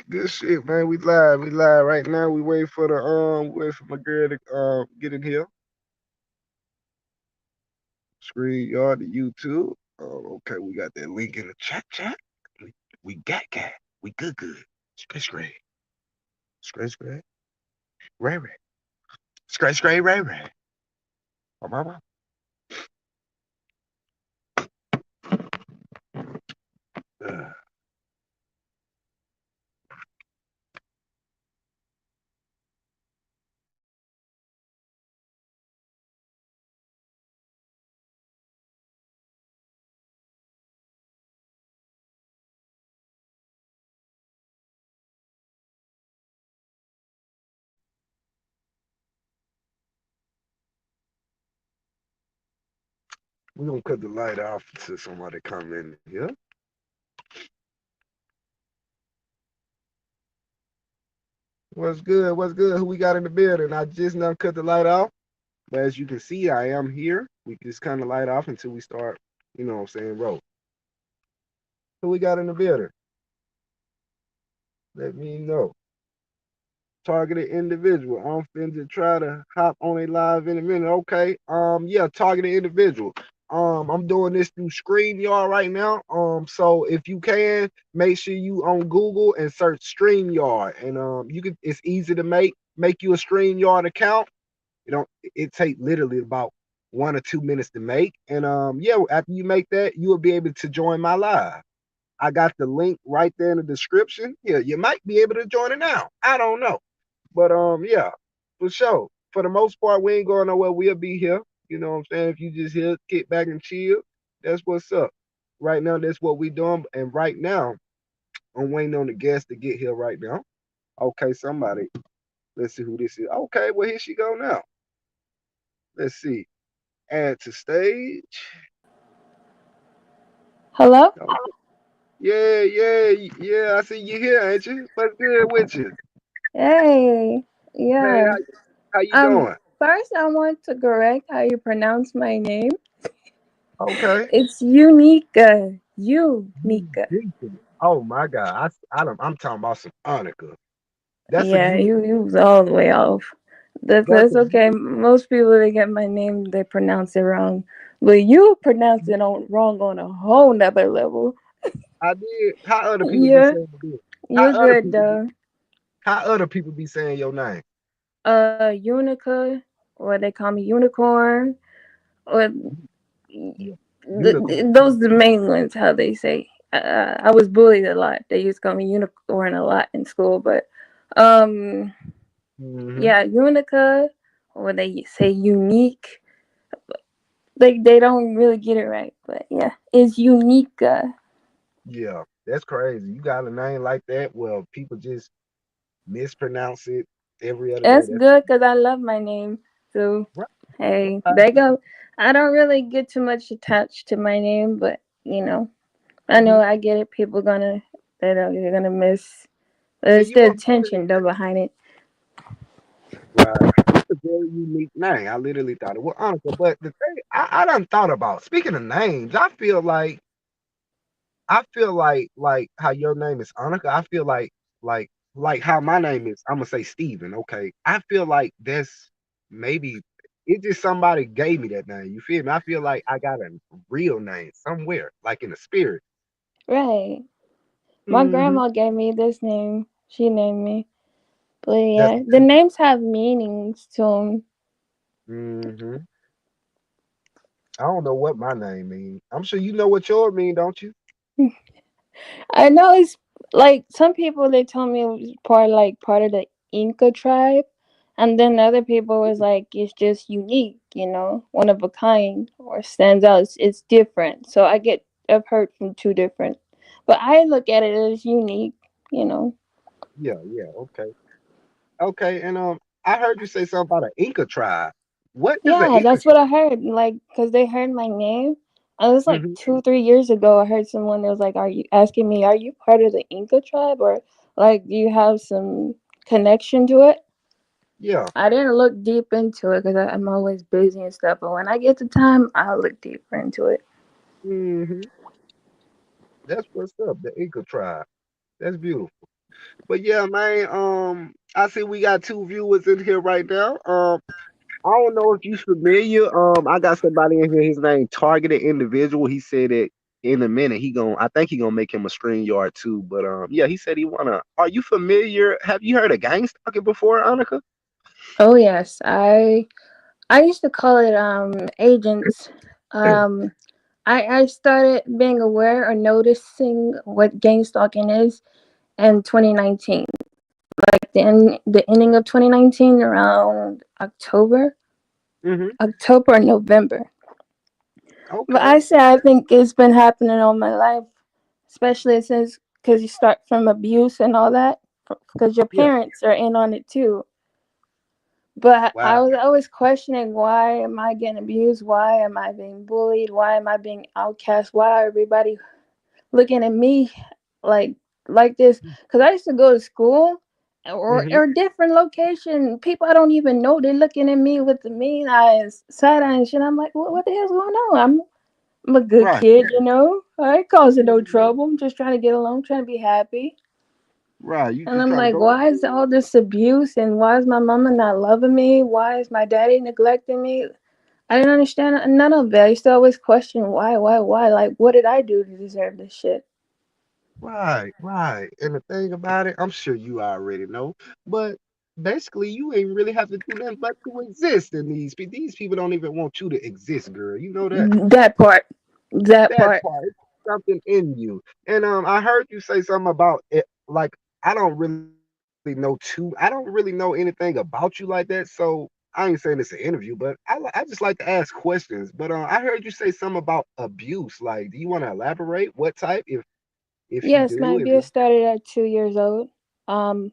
Good shit, man. We live right now. We wait for the wait for my girl to get in here. Screen yard to YouTube. Oh, okay, we got that link in the chat. We got. We good. Scray. Scray. Ray. Ray. Oh, mama. Uh, we gonna cut the light off until somebody come in here. What's good? What's good? Who we got in the building? I just now cut the light off. But as you can see, I am here. We just kind of light off until we start, what I'm saying, roll. Who we got in the building? Let me know. Targeted individual. I'm finna try to hop on a live in a minute. Okay. Yeah, targeted individual. I'm doing this through StreamYard right now. So if you can, make sure you on Google and search StreamYard. And you can it's easy to make you a StreamYard account. It take literally about 1 or 2 minutes to make. And yeah, after you make that, you will be able to join my live. I got the link right there in the description. Yeah, you might be able to join it now. I don't know. But yeah, for sure. For the most part, we ain't going nowhere. We'll be here. You know what I'm saying? If you just here, kick back and chill, that's what's up. Right now, that's what we doing. And right now, I'm waiting on the guest to get here right now. Okay, somebody. Let's see who this is. Okay, well here she go now. Let's see. Add to stage. Hello? Oh, yeah. I see you here, ain't you? What's good with you? Hey. Hey, Yeah. how you doing? First I want to correct how you pronounce my name. Okay. It's Unica. Unica. Oh my God, I'm talking about some Annika. That's a Yeah, unique. you was all the way off. That's That's a okay. unique. Most people they get my name they pronounce it wrong. But you pronounce it wrong on a whole nother level. I did. How other people be Yeah. saying it? How You're other good people be? though. How other people be saying your name? Unica, or they call me unicorn, or Yeah. Unicorn. those are the main ones. How they say. I was bullied a lot. They used to call me unicorn a lot in school, but um, Hmm. yeah, Unica, or they say unique. They don't really get it right, but yeah, it's Unica. Yeah, that's crazy. You got a name like that. Well, people just mispronounce it every other day. That's That's good because I love my name. So right. hey, Okay. they go. I don't really get too much attached to my name, but I know Mhm. I get it. People gonna they're gonna miss. Yeah, It's you the are attention though behind it. right. It's a very unique name. I literally thought it was Annika. But the thing I done thought about, speaking of names, I feel like how your name is Annika. I feel like how my name is. I'm gonna say Steven. Okay. I feel like that's maybe it's just somebody gave me that name. You feel me? I feel like I got a real name somewhere, like in the spirit. Right. My Hmm. grandma gave me this name. She named me. But That's yeah, the names have meanings to them. hmm I don't know what my name means. I'm sure you know what yours mean, don't you? I know it's like some people they told me it was part of the Inca tribe, and then other people was like it's just unique, one of a kind or stands out. It's different. So I've heard from two different, but I look at it as unique. You know. Yeah. Okay. And I heard you say something about an Inca tribe. What is an Yeah, Inca that's what I heard. Like, cause they heard my name. And it was like tribe? 2, 3 years ago. I heard someone that was like, "Are you asking me? Are you part of the Inca tribe, or like do you have some connection to it?" Yeah. I didn't look deep into it because I'm always busy and stuff. But when I get the time, I'll look deeper into it. Hmm. That's what's up. The Inca tribe. That's beautiful. But yeah, man. I see we got two viewers in here right now. I don't know if you familiar. I got somebody in here. His name Targeted Individual. He said that in a minute he gon' I think he gonna make him a stream yard too. But yeah, he said he wanna. Are you familiar? Have you heard of gang stalking before, Annika? Oh yes, I used to call it agents. Um, I started being aware or noticing what gang stalking is in 2019, like the ending of 2019, around Mm-hmm. October or November. But Okay. I say I think it's been happening all my life, especially since because you start from abuse and all that, because your Yeah. parents are in on it too. But I Wow. was always questioning, why am I getting abused? Why am I being bullied? Why am I being outcast? Why are everybody looking at me like like this? Because I used to go to school Mm-hmm. or different location. People I don't even know, they're looking at me with the mean eyes, side eye and shit. I'm like, what the hell's going on? I'm a good Right. kid, you know. I ain't causing no Mhm. trouble. I'm just trying to get along, trying to be happy. Right. You And just I'm trying to like, go. why is all this abuse? And why is my mama not loving me? Why is my daddy neglecting me? I didn't understand none of it. I used to always question why? Like, what did I do to deserve this shit? Right, right. And the thing about it, I'm sure you already know, but basically you ain't really have to do nothing but to exist in these people don't even want you to exist, girl. You know that? That part. That That part. part, it's something in you. And I heard you say something about it like I don't really know I don't really know anything about you like that, so I ain't saying it's an interview, but I just like to ask questions. But I heard you say something about abuse. Like, do you want to elaborate? What type, if you Yes, my do, if you abuse started at 2 years old. Um,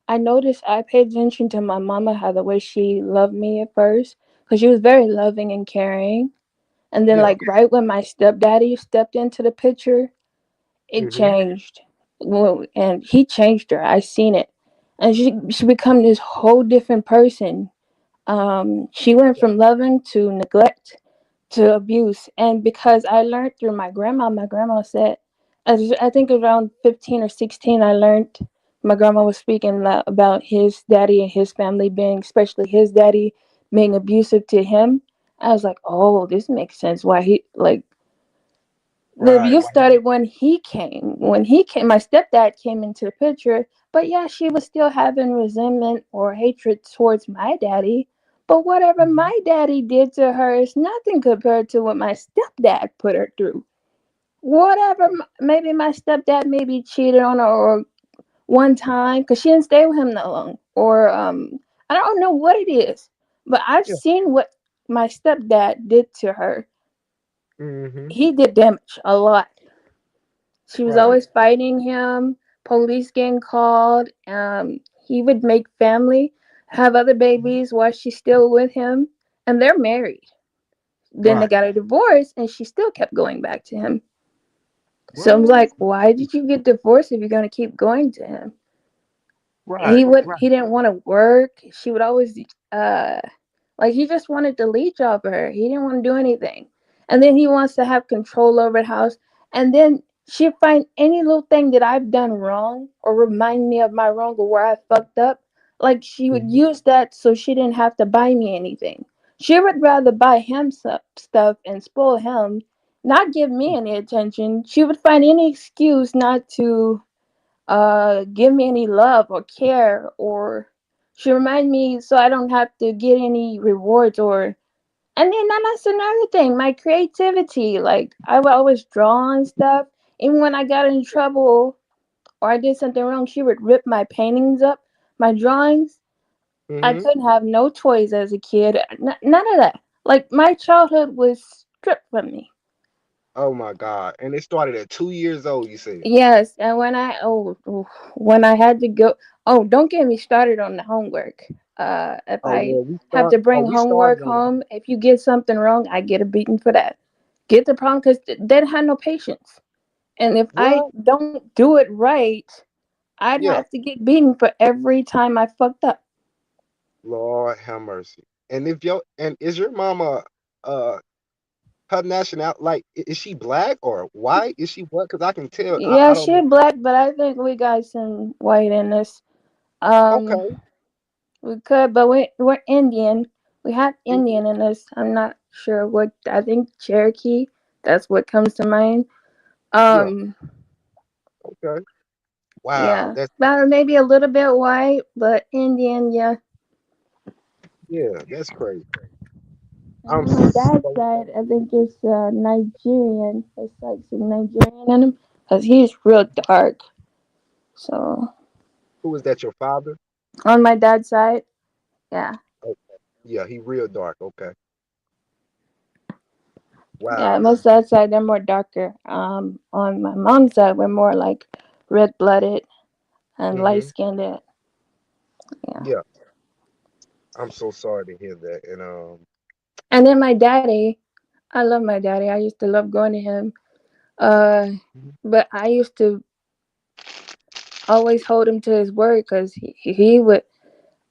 I noticed I paid attention to my mama, how the way she loved me at first, because she was very loving and caring. And then, yeah. like, right when my stepdaddy stepped into the picture, it Mhm. changed. Well, and he changed her. I seen it. And she become this whole different person. She went Yeah. from loving to neglect to abuse. And because I learned through my grandma said, as I think around 15 or 16, I learned my grandma was speaking about his daddy and his family being, especially his daddy, being abusive to him. I was like, oh, this makes sense. Why he, like, the Right. abuse started when he came. When he came, my stepdad came into the picture. But yeah, she was still having resentment or hatred towards my daddy. But whatever Mhm. my daddy did to her is nothing compared to what my stepdad put her through. Whatever, maybe my stepdad maybe cheated on her or one time because she didn't stay with him that long. Or I don't know what it is. But I've Yeah. seen what my stepdad did to her. Mhm. He did damage a lot. She was Right. always fighting him, police getting called. He would make family, have other Mhm. babies while she's still with him, and they're married. Then they Right. got a divorce, and she still kept going back to him. So I was What? like, why did you get divorced if you're gonna keep going to him? Right. Right. He didn't want to work. She would always uh like he just wanted to leech off of her. He didn't want to do anything. And then he wants to have control over the house. And then she'd find any little thing that I've done wrong or remind me of my wrong or where I fucked up. Like she would Mhm. use that so she didn't have to buy me anything. She would rather buy him stuff and spoil him, not give me any attention. She would find any excuse not to give me any love or care, or she remind me so I don't have to get any rewards. Or and then that's another thing, my creativity. Like I would always draw and stuff. Even when I got in trouble or I did something wrong, she would rip my paintings up, my drawings. I Mhm. couldn't have no toys as a kid. None of that. Like my childhood was stripped from me. Oh my God. And it started at 2 years old. You said. Yes, and when I had to go, oh, don't get me started on the homework. If Oh I yeah. have to Oh, bring we started homework on that. home, if you get something wrong, I get a beating for that. Get the problem because they didn't have no patience, and if I What? don't do it right, I'd Yeah. have to get beaten for every time I fucked up. Lord have mercy. And is your mama uh her nationality, like, is she black or white? Is she what? Because I can tell. I Yeah, don't she know. black, but I think we got some white in us. Um, Okay. we could, but we're Indian. We have Mhm. Indian in us. I'm not sure what. I think Cherokee. That's what comes to mind. Yeah. Um, Okay. Wow. yeah, That's about maybe a little bit white, but Indian. Yeah. yeah. That's crazy. And I'm then my dad's so side, I think it's Nigerian. It's like some Nigerian in him, cause he's real dark. So who is that? Your father? on my dad's side, yeah, Okay. Yeah, he real dark. Okay. yeah. Wow. Most that side they're more darker. On my mom's side, we're more like red blooded and light Hmm. skinned. Yeah. Yeah. I'm so sorry to hear that. And And then my daddy, I love my daddy. I used to love going to him. Uh, Mhm. but I used to always hold him to his word because he would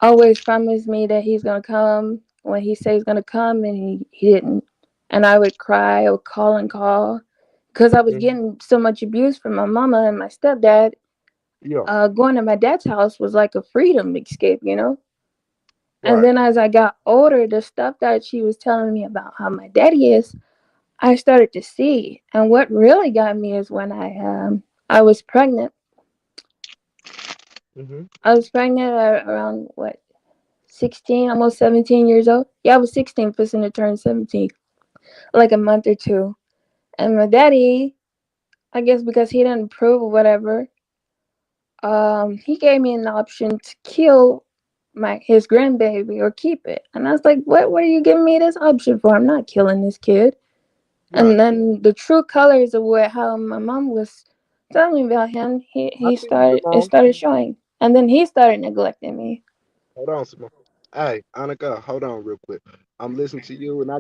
always promise me that he's gonna come when he says he's gonna come, and he didn't. And I would cry, I would call and call because I was Mhm. getting so much abuse from my mama and my stepdad. Yeah. Going to my dad's house was like a freedom escape, you know. And Right. then as I got older, the stuff that she was telling me about how my daddy is, I started to see. And what really got me is when I was pregnant. Hmm. I was pregnant at around what 16, almost 17 years old. Yeah, I was 16, fixing to turn 17, like a month or two. And my daddy, I guess because he didn't approve or whatever, he gave me an option to kill my his grandbaby or keep it. And I was like, what are you giving me this option for? I'm not killing this kid. And Right. then the true colors of what how my mom was telling me about him, I he see you, started it Simone. started showing. And then he started neglecting me. Hold on, Simone. Hey, Annika, hold on real quick. I'm listening to you, and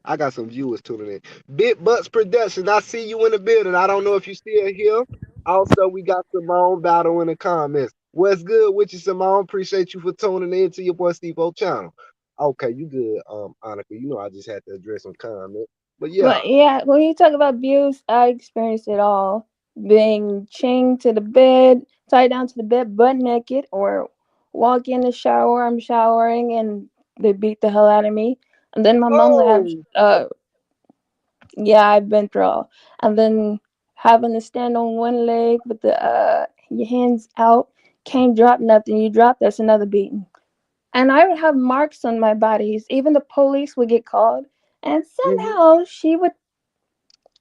I got some viewers tuning in. Big Butts Production. I see you in the building. I don't know if you still here. Also, we got Simone Battle in the comments. What's good with you, Simone? Appreciate you for tuning in to your boy Steve O channel. Okay, you good, Annika. You know I just had to address some comments. But yeah. But yeah, when you talk about abuse, I experienced it all. Being chained to the bed, tied down to the bed butt naked, or walk in the shower, I'm showering and they beat the hell out of me. And then my mom would have, Oh, yeah, I've been through all. And then having to stand on one leg with your hands out, can't drop nothing. You drop, that's another beating. And I would have marks on my bodies. Even the police would get called. And mhm. somehow she would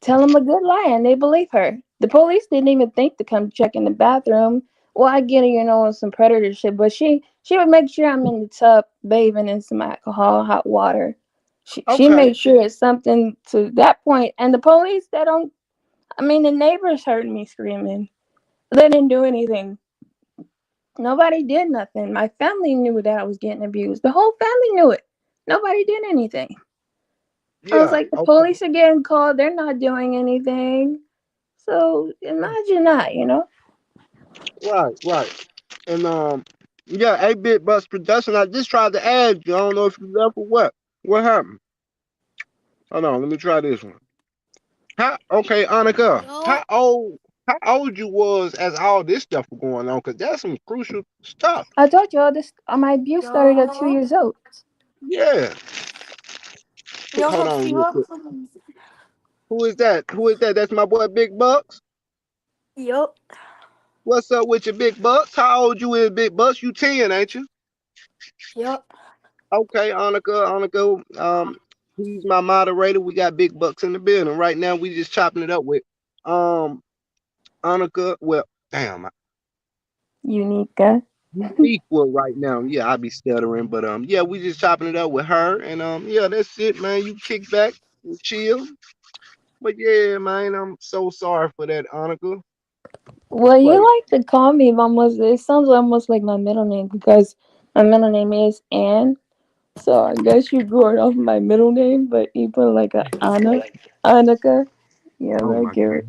tell them a good lie and they believe her. The police didn't even think to come check in the bathroom. Well, I get it, some predator shit, but she would make sure I'm in the tub bathing in some alcohol, hot water. She Okay. made sure it's something to that point. And the police, they don't. I mean, the neighbors heard me screaming. They didn't do anything. Nobody did nothing. My family knew that I was getting abused. The whole family knew it. Nobody did anything. I was Yeah. like, the Okay. police are getting called. They're not doing anything. So imagine that. Right. Right. And yeah, 8-Bit Bus Production. I just tried to add you. I don't know if you left or what. What happened? Hold on, let me try this one. Okay, Annika, Yo, how old you was as all this stuff was going on? Cause that's some crucial stuff. I told you all this. My abuse started at two yo, years old. Yeah. yo, Hold on real Steve. quick. Who is that? Who is that? That's my boy Big Bucks. Yup, What's up with your Big Bucks? How old you is, Big Bucks? You 10, ain't you? yup. Okay, Annika, he's my moderator. We got Big Bucks in the building. Right now we just chopping it up with um Annika. Well, damn, Unica. equal right now. Yeah, I be stuttering, but yeah, we just chopping it up with her, and yeah, that's it, man. You kick back and chill. But yeah, man, I'm so sorry for that, Annika. It's Well, you crazy. like to call me almost. It sounds almost like my middle name because my middle name is Ann. So I guess you grew it off my middle name, but you put like a Anna, Annika. Yeah, Oh I my get it.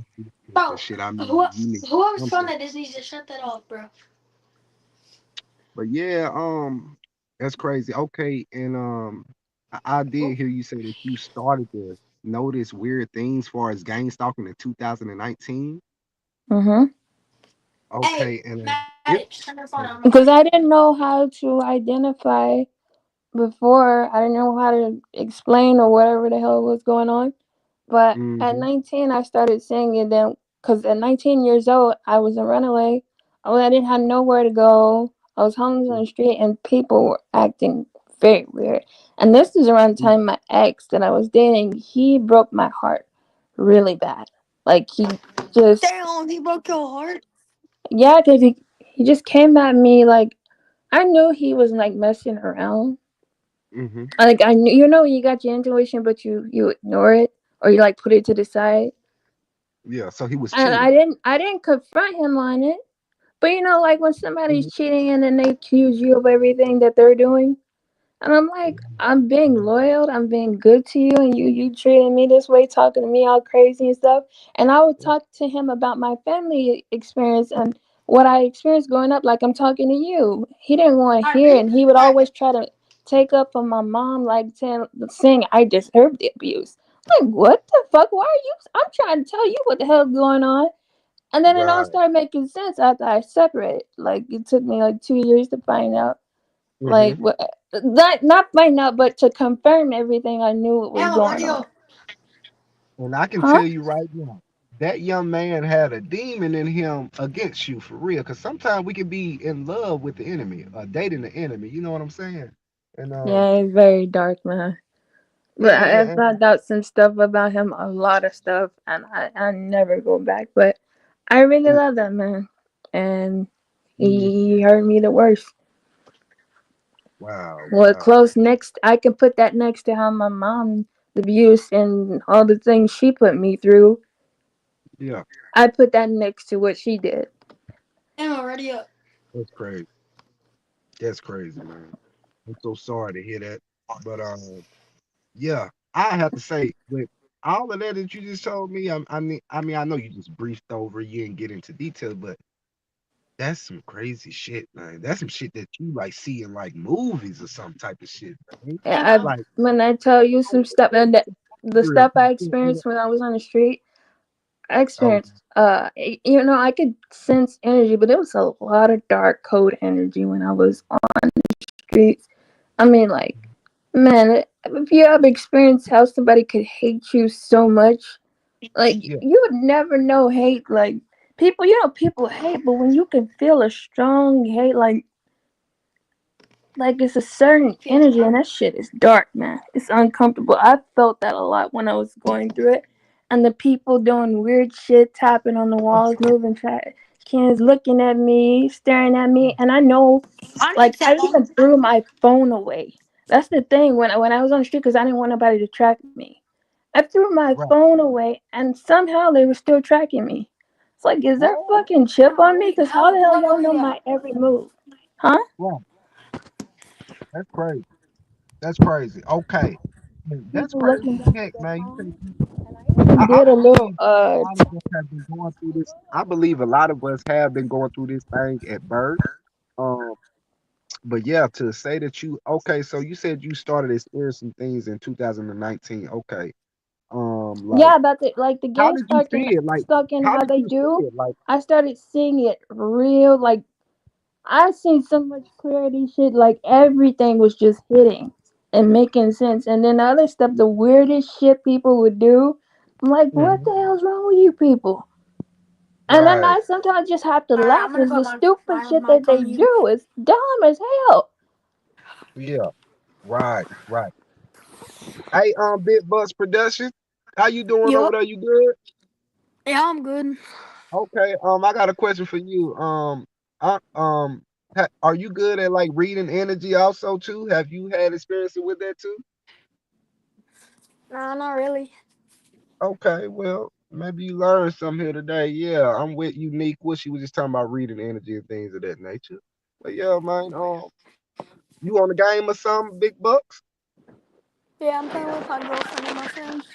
God, that Bro, shit. I mean, who, you need whoever's phone something. that is needs to shut that off, bro. But yeah, that's crazy. Okay, and I did hear you say that you started this. noticed weird things as far as gang stalking in 2019? Mhm. Hey, Okay, and Maddie, if just turn your phone on. I'm recording. Because I didn't know how to identify before. I didn't know how to explain or whatever the hell was going on. But at mm-hmm, 19, I started seeing it then. Because at 19 years old, I was a runaway. I didn't have nowhere to go. I was homeless on the street, and people were acting very weird. And this is around the time my ex that I was dating, he broke my heart really bad. Like, he just, Damn, he broke your heart. yeah, because he just came at me like, I knew he was like messing around. mm-hmm, Like, I knew, you know, you got your intuition, but you ignore it or you like put it to the side. yeah. So he was And cheating. I didn't confront him on it. But you know, like when somebody's cheating and then they accuse you of everything that they're doing, and I'm like, I'm being loyal, I'm being good to you, and you treating me this way, talking to me all crazy and stuff. And I would talk to him about my family experience and what I experienced growing up, like I'm talking to you. He didn't want to All right, hear, ready? and he would All right. always try to take up on my mom, like saying I deserved the abuse. Like, what the fuck? Why are you? I'm trying to tell you what the hell's going on. And then it all Right. started making sense after I separated. Like it took me like 2 years to find out, Mm-hmm. like what, not find out, but to confirm everything I knew what was Emma, where going do on. you? And I can Huh? tell you right now, that young man had a demon in him against you for real. Because sometimes we can be in love with the enemy, or dating the enemy. You know what I'm saying? And Yeah, it's very dark, man. But I yeah, found out some stuff about him, a lot of stuff, and I never go back. But I really and love that man, and mm, he hurt me the worst. wow, Well, wow, close next, I can put that next to how my mom, the abuse and all the things she put me through. yeah, I put that next to what she did. Emma, where do you? that's crazy. That's crazy, man. I'm so sorry to hear that. But yeah, I have to say, with all of that that you just told me, I mean, I know you just briefed over, you didn't get into detail, but that's some crazy shit, man. That's some shit that you like see in like movies or some type of shit, man. I Emma. Like, when I tell you some stuff and the real. stuff I experienced when I was on the street, I Oh, experienced you know, I could sense energy, but it was a lot of dark code energy when I was on the streets. I mean, like, man, if you ever experienced how somebody could hate you so much, like yeah, you would never know hate. Like people, you know, people hate, but when you can feel a strong hate, like it's a certain Feel energy, and that shit is dark, man. It's uncomfortable. I felt that a lot when I was going through it, and the people doing weird shit, tapping on the walls, moving trash cans, looking at me, staring at me, and I know, like I unacceptable. even threw my phone away. That's the thing when I was on the street because I didn't want nobody to track me. I threw my right, phone away, and somehow they were still tracking me. It's like, is there right, fucking chip Emma, on where me? do you? Cause how the hell Emma, y'all where do know you at? my every move? Huh? right. That's crazy. That's crazy. Okay, man, that's People crazy. looking back at Heck, their man, you phone. can't. And I even I did a little believe a lot of us have been going through this. I believe a lot of us have been going through this thing at birth. Um, but yeah, to say that you okay, so you said you started experiencing things in 2019. Okay. Like yeah, about the like the how gang did you stalking feel? Like stalking how how did they you do. feel? Like I started seeing it real like I seen so much clarity shit, like everything was just hitting and making sense. And then the other stuff, the weirdest shit people would do. I'm like, what the mhm, hell's wrong with you people? And then right. I sometimes just have to All right, laugh I'm gonna because put the my stupid my shit that mic they on mute. do is dumb as hell. Yeah, right, right. Hey, Big Bucks Production, how you doing over Yup. there? You good? Yeah, I'm good. Okay. I got a question for you. Are you good at like reading energy also too? Have you had experience with that too? Nah, not really. Okay, well, maybe you learned something here today. Yeah, I'm with Unique. What she was just talking about reading energy and things of that nature. But yeah, man, you on the game or something, Big Bucks? Yeah, I'm playing with my girlfriend and my friends.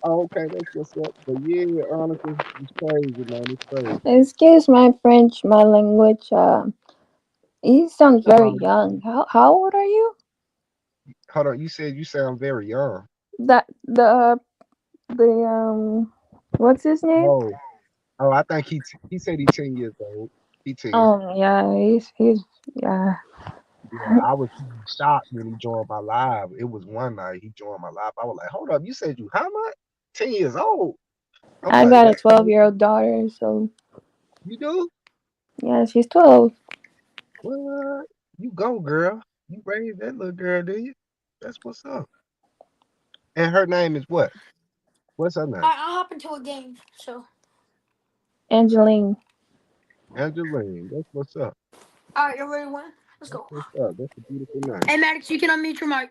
Oh, okay, that's what's up. But yeah, honestly, it's crazy, man. It's crazy. Excuse my French, my language. He sounds very Um, young. How old are you? hold on, you said you sound very young. That the the what's his name? Oh, oh, I think he said he 10 years old. He 10. Oh yeah, he's yeah. Yeah, I was kinda shocked when he joined my live. It was one night he joined my live. I was like, hold up, you said you how much? 10 years old. I'm I like, got a that's 12-year-old daughter, so you do? yeah, she's 12. What? You go, girl. You raised that little girl, did you? That's what's up. And her name is what? What's her name? Alright, I'll hop into a game. So, Angeline. Angeline. That's what's up. alright, you're ready to win? Let's That's go. what's up. That's a beautiful name. Hey, Maddox, you can unmute your mic.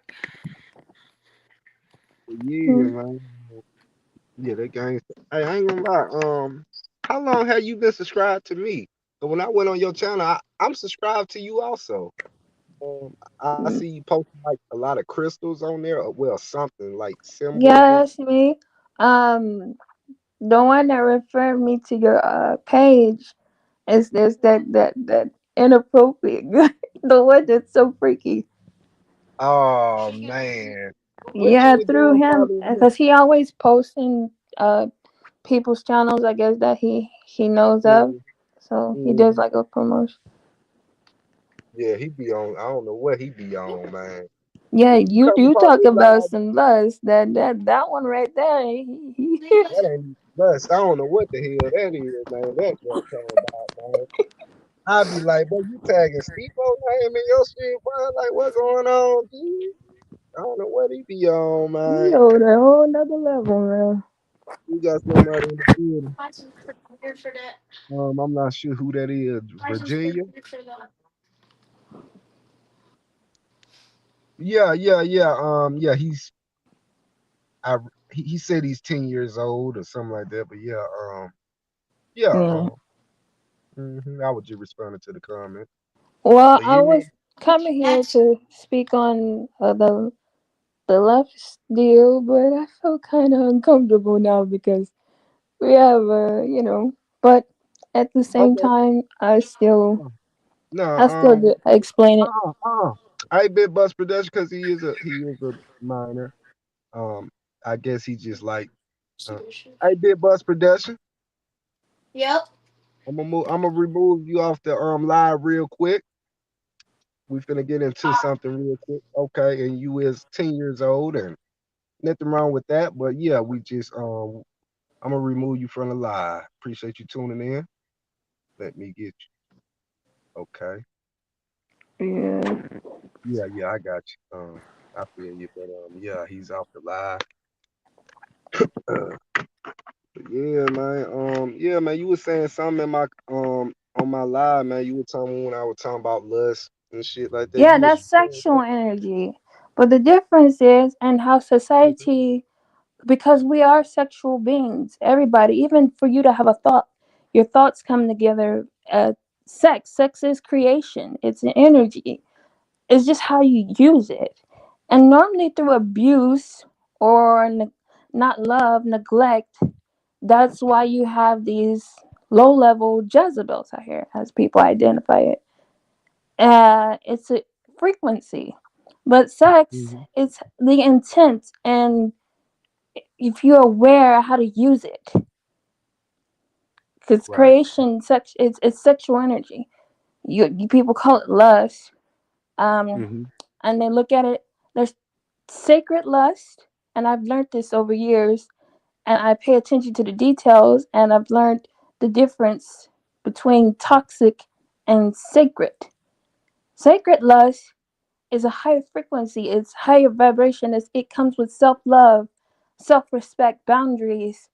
Yeah, Mm. man. Yeah, that gang. Hey, I ain't gonna lie. How long have you been subscribed to me? So when I went on your channel, I'm subscribed to you also. I see you posting like a lot of crystals on there, or well, something like symbols Yeah, and that's me. Um, the one that referred me to your page is this that inappropriate guy. The one that's so freaky. oh man, what you Yeah, were through doing him following me? because he always posting people's channels. I guess that he knows of. Mhm, So he does mhm. like a promotion. Yeah, he be on. I don't know what he be on, man. Yeah, He come you across talk his about live. some lust. That one right there. That ain't bust. I don't know what the hell that is, man. That boy talking about, man. I be like, boy, you tagging Steve name in your shit, bro. Like, what going on, dude? I don't know what he be on, You man. know the whole nother level, man. We got somebody in the building. Bison's pretty weird for that. I'm not sure who that is. Bison's pretty Virginia? weird for that. Yeah, yeah, yeah. Yeah, I he said he's 10 years old or something like that. But yeah, yeah, Yeah. I was just responding to the comment. Well, But I yeah, was coming here That's to speak on the left deal, but I feel kind of uncomfortable now because we have But at the same okay. time, No, I still do explain it. I bit Bus Production because he is a minor. Um, I guess he just like I bit Bus Production. Yep. I'm gonna remove you off the live real quick. We finna get into something real quick, okay? And you is 10 years old, and nothing wrong with that. But yeah, we just I'm gonna remove you from the live. Appreciate you tuning in. Let me get you, okay? Yeah. Yeah, yeah, I got you. I feel you, but yeah, he's off the live. Yeah, man. Yeah, man. You was saying something in my on my live, man. You were telling me when I was talking about lust and shit like that. Yeah, You was that's sexual energy. But the difference is in how society, because we are sexual beings, everybody, even for you to have a thought, your thoughts come together. Sex is creation, it's an energy. It's just how you use it. And normally through abuse or not love, neglect, that's why you have these low level Jezebels out here, as people identify it. It's a frequency. But sex, mm-hmm. it's the intent, and if you're aware how to use it, because Right. creation, sex, it's sexual energy. You people call it lust, um, Mm-hmm. and they look at it. There's sacred lust, and I've learned this over years, and I pay attention to the details, and I've learned the difference between toxic and sacred. Sacred lust is a higher frequency, it's higher vibration, it comes with self-love, self-respect, boundaries.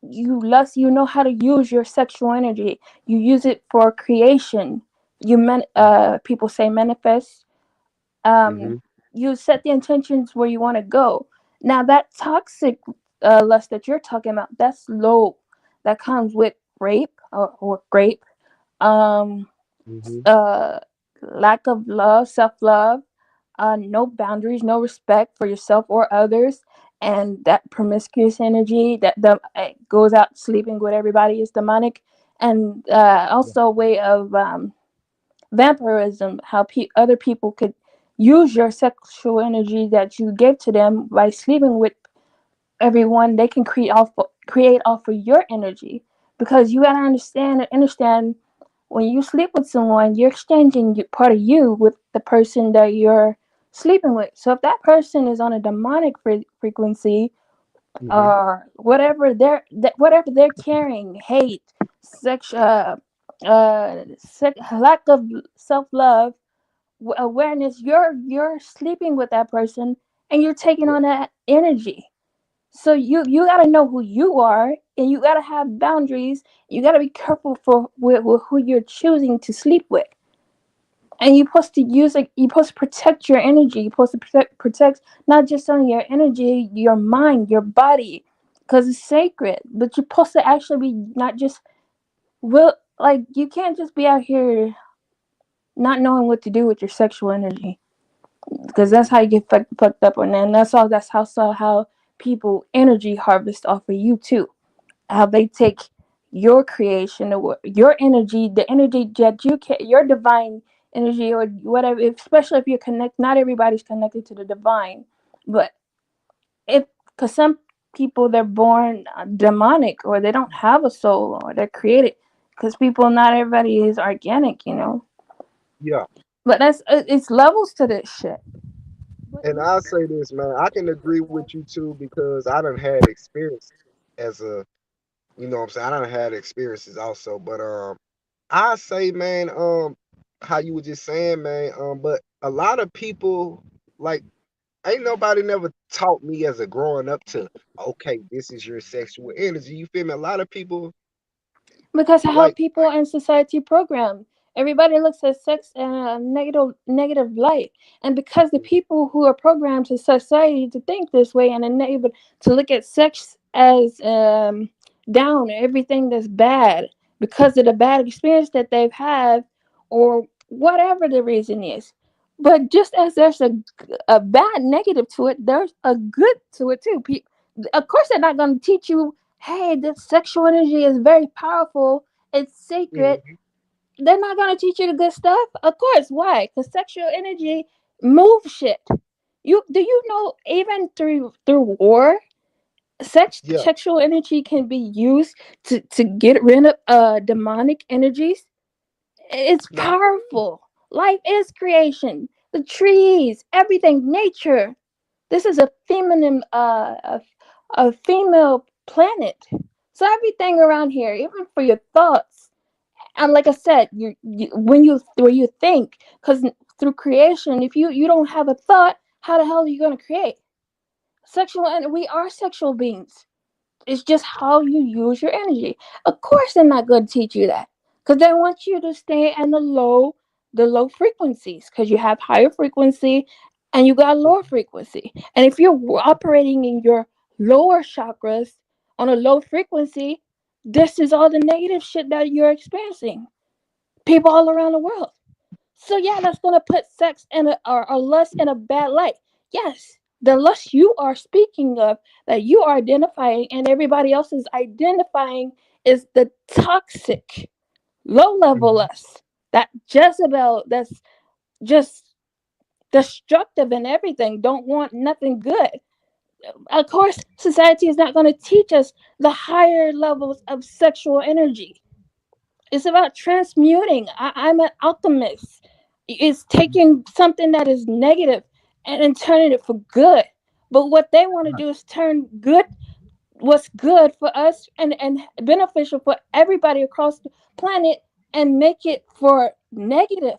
You lust, you know how to use your sexual energy, you use it for creation. People say manifest. Mm-hmm. um you set the intentions where you want to go. Now that toxic lust that you're talking about, that's low, that comes with rape or grape, um Mm-hmm. uh lack of love, self-love, no boundaries, no respect for yourself or others, and that promiscuous energy that goes out sleeping with everybody is demonic. And also a way of vampirism, how other people could use your sexual energy that you gave to them by sleeping with everyone, they can create off of your energy, because you gotta understand when you sleep with someone, you're exchanging part of you with the person that you're sleeping with. So if that person is on a demonic frequency, Hmm. or whatever they're carrying, hate, sex, lack of self love, awareness, you're sleeping with that person, and you're taking Yeah. on that energy. So you got to know who you are, and you got to have boundaries. You got to be careful with who you're choosing to sleep with. And you're supposed to use it. You're supposed to protect your energy. You're supposed to protect not just only your energy, your mind, your body, because it's sacred. But you're supposed to actually be not just will like you can't just be out here not knowing what to do with your sexual energy, because that's how you get fucked up on that. And that's how people energy harvest off of you too. How they take your creation, or your energy, the energy that your divine energy, or whatever. Especially if you're not everybody's connected to the divine, but if because some people, they're born demonic, or they don't have a soul, or they're created. Because not everybody is organic. Yeah. But it's levels to this shit. But And I say this, man, I can agree with you too because I done had experience as a, what I'm saying. I done had experiences also, but I say, man, how you were just saying, man, but a lot of people like ain't nobody never taught me as a growing up to, okay, this is your sexual energy. You feel me? A lot of people because of how like, people in society program. Everybody looks at sex in a negative light, and because the people who are programmed to society to think this way, and enabled to look at sex as down, everything that's bad, because of the bad experience that they've had, or whatever the reason is. But just as there's a bad negative to it, there's a good to it too. Of course, they're not going to teach you, hey, this sexual energy is very powerful, it's sacred. mhm, They're not going to teach you the good stuff. Of course. Why? Because sexual energy moves shit. You know, even through war, yeah, sexual energy can be used to get rid of demonic energies. It's no, powerful. Life is creation. The trees, everything, nature. This is a feminine, a female planet. So everything around here, even for your thoughts, and like I said, when you think, because through creation, if you don't have a thought, how the hell are you gonna create? And we are sexual beings. It's just how you use your energy. Of course, they're not going to teach you that, because they want you to stay in the low frequencies, because you have higher frequency and you got lower frequency. And if you're operating in your lower chakras on a low frequency, this is all the negative shit that you're experiencing. People all around the world. So yeah, that's gonna put sex or lust in a bad light. Yes, the lust you are speaking of, that you are identifying and everybody else is identifying, is the toxic, low level mhm, lust. That Jezebel, that's just destructive and everything. Don't want nothing good. Of course, society is not going to teach us the higher levels of sexual energy. It's about transmuting. I'm an alchemist. It's taking something that is negative and turning it for good. But what they want to right, do is turn what's good for us and beneficial for everybody across the planet, and make it for negative,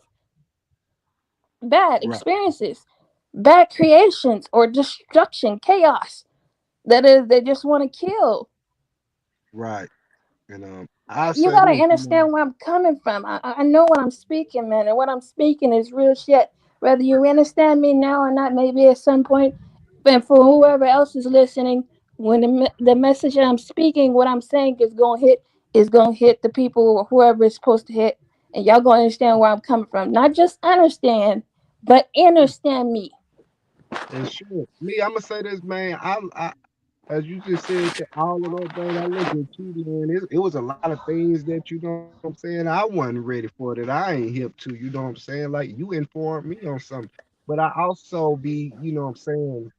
bad right, experiences, bad creations, or destruction, chaos. That is, they just want to kill. right. And I You say gotta this, understand where I'm coming from. I know what I'm speaking, man, and what I'm speaking is real shit. Whether you understand me now or not, maybe at some point, and for whoever else is listening, when the message that I'm speaking, what I'm saying is gonna hit the people or whoever it's supposed to hit, and y'all gonna understand where I'm coming from. Not just understand, but understand me. and sure, me, I'm gonna say this, man. I as you just said, to all of that, man, I look at you, man. It was a lot of things that you know what I'm saying. I wasn't ready for that. I ain't hip to. You know what I'm saying? Like you informed me on something, but I also be, you know what I'm saying,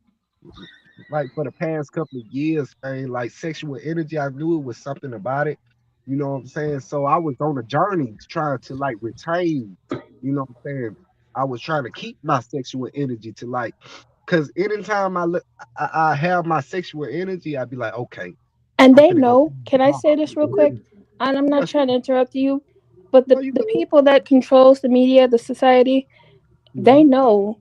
like for the past couple of years, man, like sexual energy, I knew it was something about it. You know what I'm saying? So I was on a journey trying to like retain, you know what I'm saying? I was trying to keep my sexual energy to like, cause anytime I have my sexual energy, I'd be like, okay, And I'm they finna go know. change Can I my say this real sexual quick? energy. And I'm not Yes, trying to interrupt you, but no, you the good. people that controls the media, the society, Hmm. they know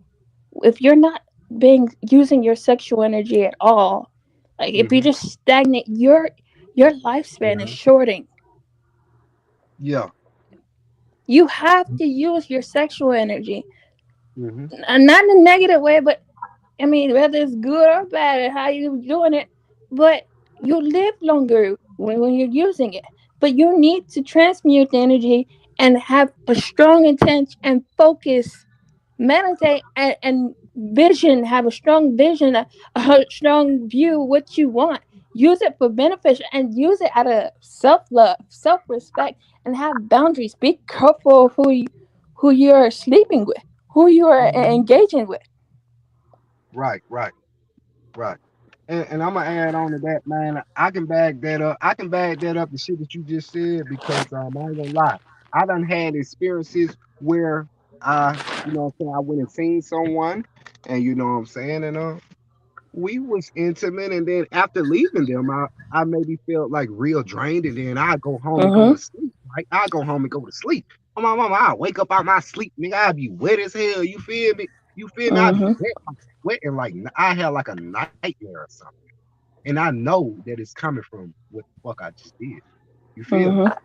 if you're not being using your sexual energy at all, like if you Hmm. just stagnate, your lifespan is Yeah, shorting. yeah. You have to use your sexual energy, Hmm. and not in a negative way, but I mean whether it's good or bad and how you doing it, but you live longer when you're using it. But you need to transmute the energy and have a strong intent and focus, meditate and vision, have a strong vision, a strong view what you want. Use it for beneficial and use it out of self-love, self-respect, and have boundaries. Be careful who you're sleeping with, who you are Hmm. engaging with. Right, right, right. And I'm gonna add on to that, man. I can back that up. I can back that up, the shit that you just said, because I ain't gonna lie. I done had experiences where you know what I'm saying, I went and seen someone, and you know what I'm saying, and we was intimate, and then after leaving them, I maybe felt like real drained, and then I go home and go Mm-hmm. to sleep. Right, I go home and go to sleep. Oh my mama, I wake up out my sleep, nigga. I be wet as hell. You feel me? You feel me? I be Mm-hmm. wet, like sweating, like I had like a nightmare or something, and I know that it's coming from what the fuck I just did. You feel me? Mm-hmm.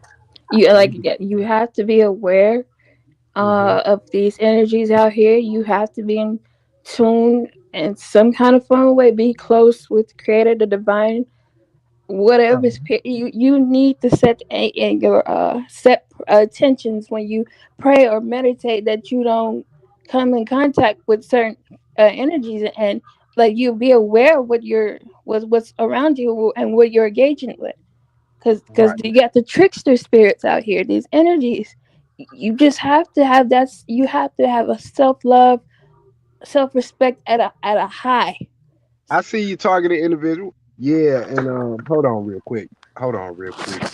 You So like you be, you have to be aware mm-hmm. of these energies out here. You have to be in tune in some kind of fun way. Be close with Creator, the Divine, whatever is you need to set your set attentions when you pray or meditate, that you don't come in contact with certain energies, and like you be aware of what's around you and what you're engaging with, because Right. you got the trickster spirits out here, these energies. You just have to have that. You have to have a self-love, self-respect at a high. I see you targeted individual. Yeah, and hold on real quick. Hold on real quick.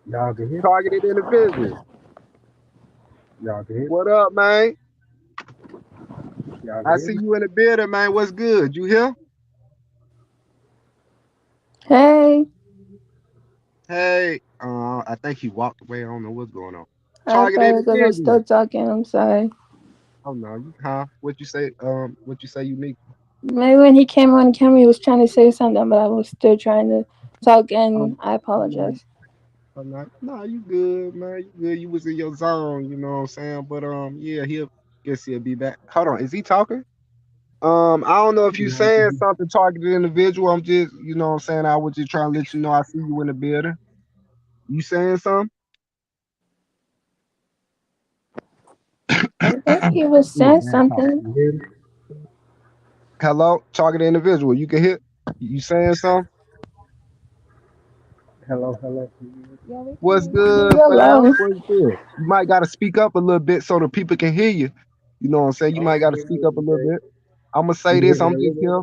Y'all can hear targeted individual. Y'all can hear. What up, man? Y'all can I hear see me? you in the building, man. What's good? You here? Hey, Hey. I think he walked away. I don't know what's going on. I Targeted probably because I'm individual. still talking. I'm sorry. Oh no, you huh? What you say? What you say? Unique. Maybe when he came on camera, he was trying to say something, but I was still trying to talk, and Um, I I'm not. apologize. I'm not. Nah, you good, man. You good. You was in your zone. You know what I'm saying? But yeah, he'll. Guess he'll be back. Hold on. Is he talking? I don't know if you saying something targeted individual. I'm just, you know what I'm saying. I was just trying to let you know I see you in the building. You saying something? I think he was You a saying bad talk. something. You hear me? Hello, targeted individual. You can hear. You saying something? Hello, hello. Yeah, we can What's hear you. good, You're fam? low. What's good? You might got to speak up a little bit so the people can hear you. You know what I'm saying? You Oh, might got to you speak know, up a little bit. I'm gonna can say you hear this. me I'm a just little here.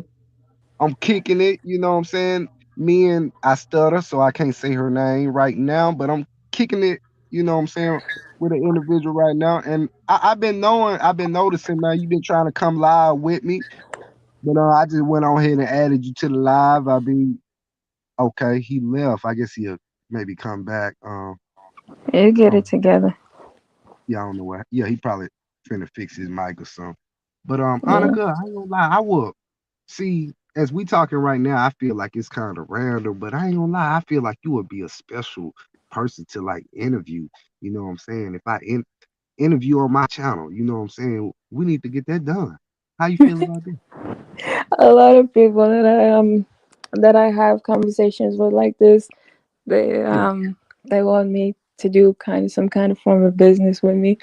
I'm kicking it. You know what I'm saying? Me and I stutter, so I can't say her name right now. But I'm kicking it. You know what I'm saying? With an individual right now, and I've been noticing, man. You've been trying to come live with me, but I just went on ahead and added you to the live. I be okay. He left. I guess he'll maybe come back. bit? You get Um, it together. yeah, I don't know what. Yeah, he probably finna fix his mic or something. But Yeah. Annika, I ain't gonna lie, I would see as we talking right now. I feel like it's kind of random, but I ain't gonna lie, I feel like you would be a special person to like interview. You know what I'm saying? If I interview on my channel, you know what I'm saying? We need to get that done. How you feel about that? A lot of people that I have conversations with like this, Yeah, they want me to do kind of some kind of form of business with me.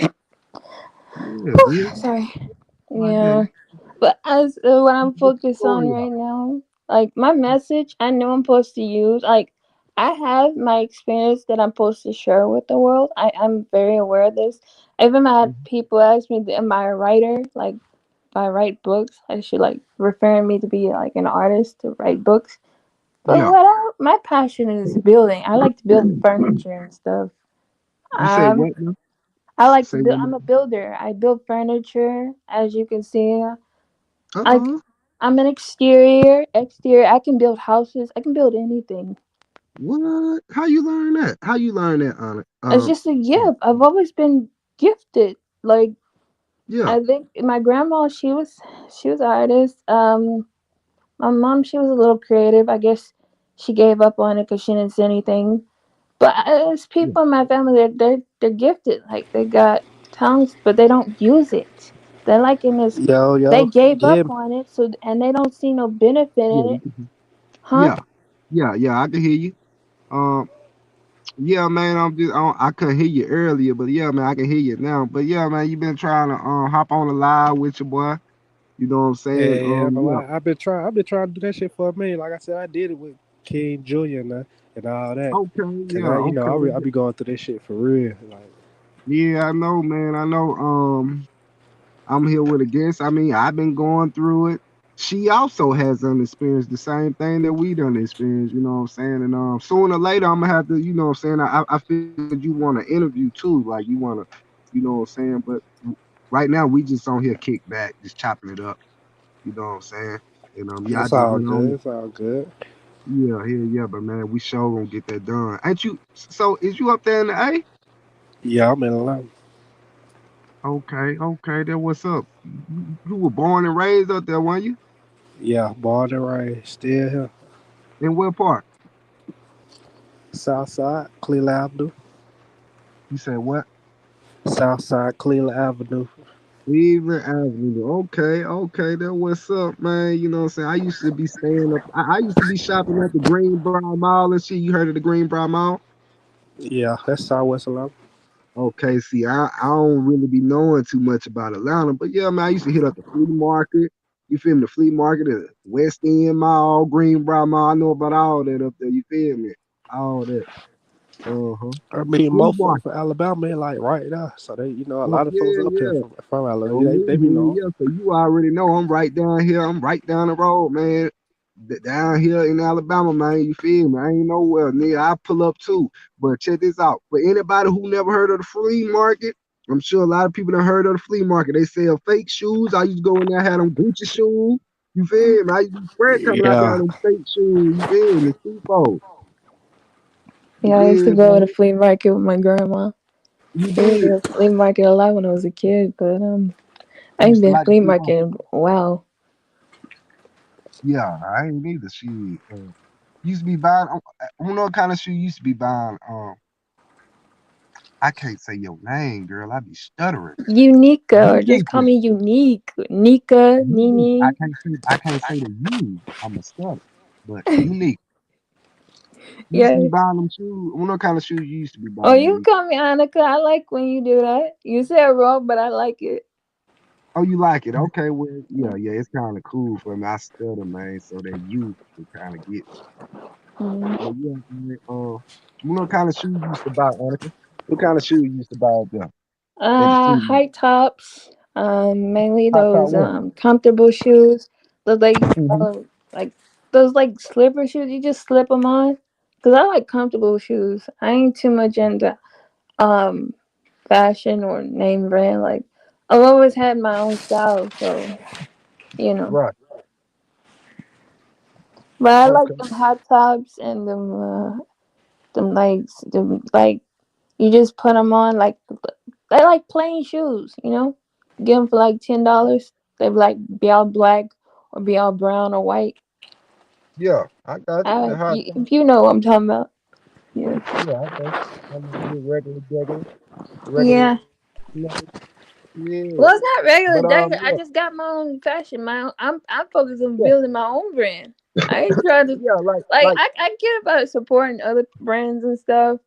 yeah, business Sorry. like that. Yeah. But as what I'm Get the focused on story out. right now, like my message, I know I'm supposed to use. Like I have my experience that I'm supposed to share with the world. I'm very aware of this. I even had Mhm. people ask me, "Am I a writer?" Like I write books. She like referring me to be like an artist to write books. But Yeah. my passion is building. I like to build furniture and stuff. You say Um, what now? I like to Say build. what? I'm a builder. I build furniture, as you can see. I Uh-uh. I'm an exterior. I can build houses. I can build anything. What? How you learn that? How you learn that, Anna? It's just a gift. I've always been gifted. Like Yeah. I think my grandma, she was an artist. My mom, she was a little creative. I guess she gave up on it because she didn't see anything. But there's Yeah. people in my family that they're gifted. Like they got talents, but they don't use it. They're like in this. Yo, They yo, gave up yeah, on it, so and they don't see no benefit Yeah. in it, huh? Yeah. Yeah. Yeah. I can hear you. Um. Yeah, man. I couldn't hear you earlier, but yeah, man, I can hear you now. But yeah, man, you been trying to hop on the live with your boy. You know what I'm saying? yeah. Yeah. I've been trying to do that shit for a minute. Like I said, I did it with King Junior and all that. Okay. Cause Yeah. I Okay. be going through this shit for real. Like, Yeah, I know, man. I know. I'm here with a guest. I mean, I've been going through it. She also has done experienced the same thing that we done experienced, you know what I'm saying? And sooner or later I'm gonna have to, you know what I'm saying, I figured you want to interview too. Like you wanna, you know what I'm saying? But right now we just on here kick back, just chopping it up, you know what I'm saying? And yeah, I it's just all went good. on. It's all good. Yeah, but man, we sure gonna get that done. Ain't you, so is you up there in the A? Yeah, I'm in love. Okay, then what's up? You were born and raised up there, weren't you? Yeah, born and raised, still here. In what part? Southside, Cleveland Avenue. You said what? Southside, Cleveland Avenue. Cleveland Avenue. Okay, then what's up, man? You know what I'm saying? I used to be staying up. I used to be shopping at the Greenbrier Mall and shit. You heard of the Greenbrier Mall? Yeah, that's Southwest Atlanta. Okay, see, I don't really be knowing too much about Atlanta, but yeah, man, I used to hit up the flea market. You feel me? The flea market, the West End Mall, Greenbrier Mall. I know about all that up there. You feel me? All that. Uh-huh. I mean, Flea most folks market. from Alabama, they like right there. So they, a Oh, lot of folks yeah, up here yeah. from Alabama. Oh, They be yeah, know. yeah. So you already know I'm right down here. I'm right down the road, man. Down here in Alabama, man. You feel me? I ain't nowhere near. I pull up too. But check this out. For anybody who never heard of the flea market, I'm sure a lot of people done heard of the flea market. They sell fake shoes. I used to go in there, had them Gucci shoes. You feel me? I used to be spread coming out there Yeah, in them fake shoes. You feel me? Street. You Yeah, I used to feel go to me? the flea market with my grandma. You We went to did. the flea market a lot when I was a kid, but I You ain't used to been like the flea flea market market. in wow. Yeah, I ain't neither. Shit. Used to be buying. I don't know what kind of shoe you used to be buying. I can't say your name, girl. I be stuttering. Unica, or just call Unique. me Unique. Nika, Unique. Nini. I can't say the U. I'm a stutter. But unique. You used to be Yeah. buying them shoes. I don't know what kind of shoes you used to be Oh, buying. you Unique. call me Annika. I like when you do that. You said wrong, but I like it. Oh, you like it? Okay, well, yeah. It's kind of cool for me. I stutter, man. So that you can kind of get. Mm. But yeah, man. You know what kind of shoes you used to buy, Annika? What kind of shoes you used to buy up there at the flea market? High tops. Mainly I thought those what? comfortable shoes. Those Hmm. like those like slipper shoes. You just slip them on. Cause I like comfortable shoes. I ain't too much into um fashion or name brand. Like I've always had my own style, so you know. Right. But I like Okay. them hot tops and them like you just put them on like they like plain shoes, you know. Get them for like $10. They be all black or be all brown or white. Yeah, I got you. The hot dog. If you know what I'm talking about, yeah, Yeah, I got you. I mean, just regular. yeah. You know, yeah. Well, it's not regular But degular. I yeah, just got my own fashion. I'm focused on yeah, building my own brand. I ain't trying to yeah. Like, like like, I get about supporting other brands and stuff,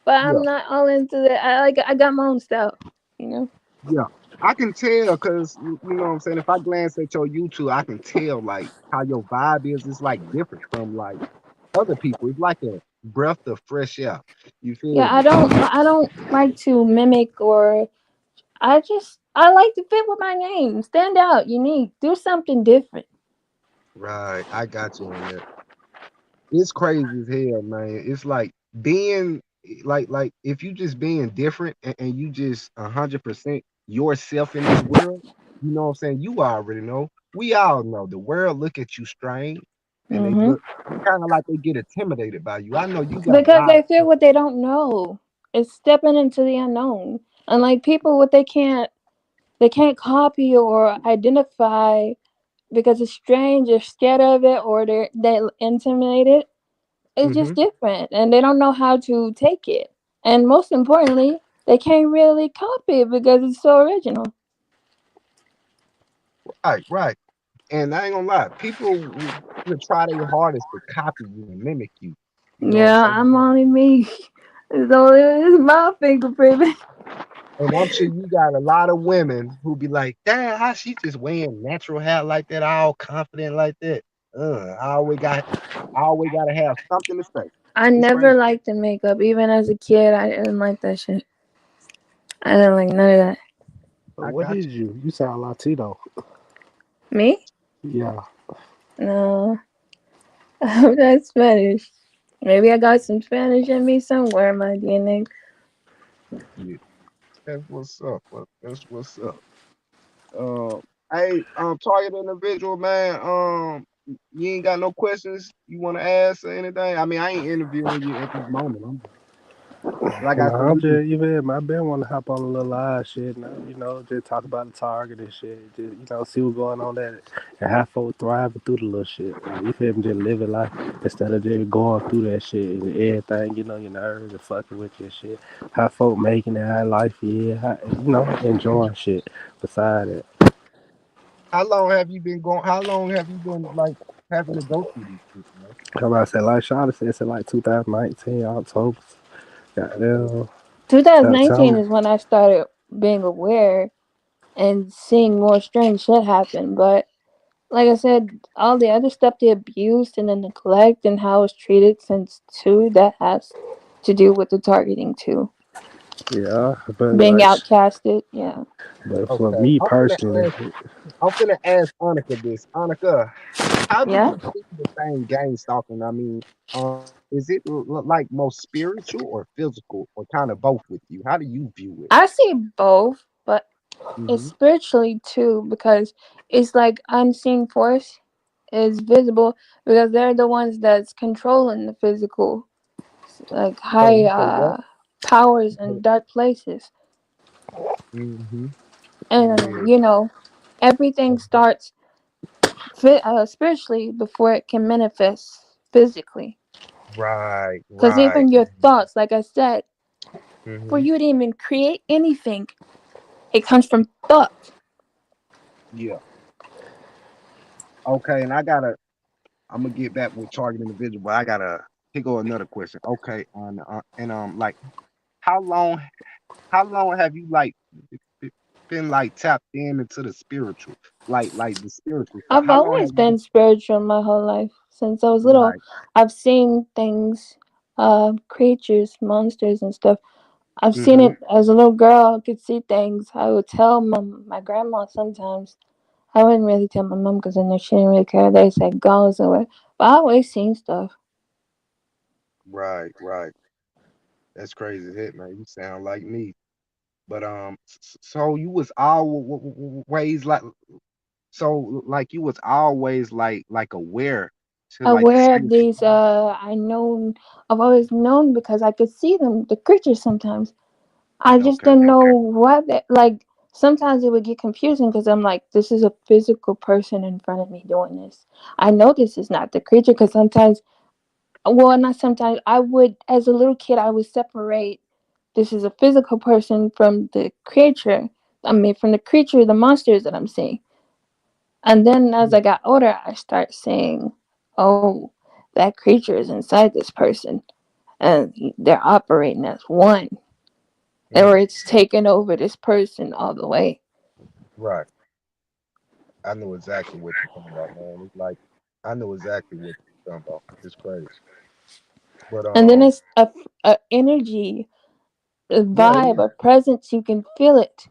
but I'm yeah, not all into that. I got my own style, you know. yeah. I can tell because you know what I'm saying. If I glance at your YouTube, I can tell like how your vibe is. It's like different from like other people. It's like a breath of fresh air. You feel Yeah, me? I don't like to mimic or I like to fit with my name, stand out, unique, do something different. Right. I got you on that. It's crazy as hell, man. It's like being like if you just being different and you just 100% yourself in this world, you know what I'm saying? You already know. We all know the world look at you strange and they Hmm. look kind of like they get intimidated by you. I know you got a Because lot they fear of what they don't know. It's stepping into the unknown. And like people, what they can't copy or identify because it's strange, they're scared of it, or they intimidated. It's hmm just different, and they don't know how to take it. And most importantly, they can't really copy it because it's so original. right. And I ain't gonna lie, people will try their hardest to copy you and mimic you. You know what I'm Yeah, saying? I'm only me. So it's my fingerprint. And I'm sure you got a lot of women who be like, "Damn, how she just wearing natural hair like that, all confident like that?" I always gotta have something to say. I It's never crazy. liked the makeup. Even as a kid, I didn't like that shit. I didn't like none of that. I What got is you? You sound Latino. Me? Yeah. No. I'm not Spanish. Maybe I got some Spanish in me somewhere in my DNA. you. Yeah, that's what's up. That's what's up. Um, hey, target individual, man. You ain't got no questions you want to ask or anything. I mean, I ain't interviewing you at this moment. I'm just, like I said, Nah, I'm we just just even. I been want to hop on a little live shit. Now, just talk about the target and shit. Just see what's going on there and how folks thriving through the little shit. Like you feel me? Just living life instead of just going through that shit and everything. Your nerves and fucking with your shit. How folk making it, how life is. How, enjoying shit. Beside it, how long have you been going? How long have you been like having to go through this shit, man? come out said like Shawty said, it's in like 2019 October. Okay. Goddamn 2019 September. is when I started being aware and seeing more strange shit happen. But like I said, all the other stuff, the abuse and the neglect and how it's treated since two, that has to do with the targeting too. Yeah, but Being like, outcasted, yeah. but for Okay. me personally. I'm finna ask Annika this. Annika, how do Yeah. you see the same gang stalking? I mean, is it like most spiritual or physical or kind of both with you? How do you view it? I see both, but it's Mm-hmm. spiritually too because it's like unseen force is visible because they're the ones that's controlling the physical, like So high you say what? powers in dark places. Mm-hmm. Yeah. And everything starts spiritually before it can manifest physically. Right, Because right. even your thoughts, like I said, for Mm-hmm. you to even create anything, it comes from thought. Yeah. Okay, and I'm gonna get back with target individual, but I gotta pick on another question. Okay, and like how long how long have you like b- been like tapped into the spiritual, like the spiritual side? I've How long have always you been been spiritual my whole life. Since I was little, right? I've seen things, creatures, monsters, and stuff. I've seen Mm-hmm. it as a little girl. I could see things. I would tell my grandma sometimes. I wouldn't really tell my mom because I know she didn't really care. They said go somewhere. But I always seen stuff. Right, right. That's crazy as heck, man. You sound like me. But so you was always like so like you was always like aware to like the Aware of spiritual these, side. I've always known because I could see them, the creatures sometimes. I just Okay. didn't know what they, like sometimes it would get confusing because I'm like, this is a physical person in front of me doing this. I know this is not the creature because sometimes, well, not sometimes, I would, as a little kid, I would separate this is a physical person from the creature. I mean, from the creature, the monsters that I'm seeing. And then as Yeah. I got older, I start saying, oh, that creature is inside this person and they're operating as one, or Mhm. it's taken over this person all the way. Right. I know exactly what you're talking about, man. It's like I know exactly what you're talking about. It's crazy. But And then it's a energy, a yeah, it vibe, is. a presence. You can feel it.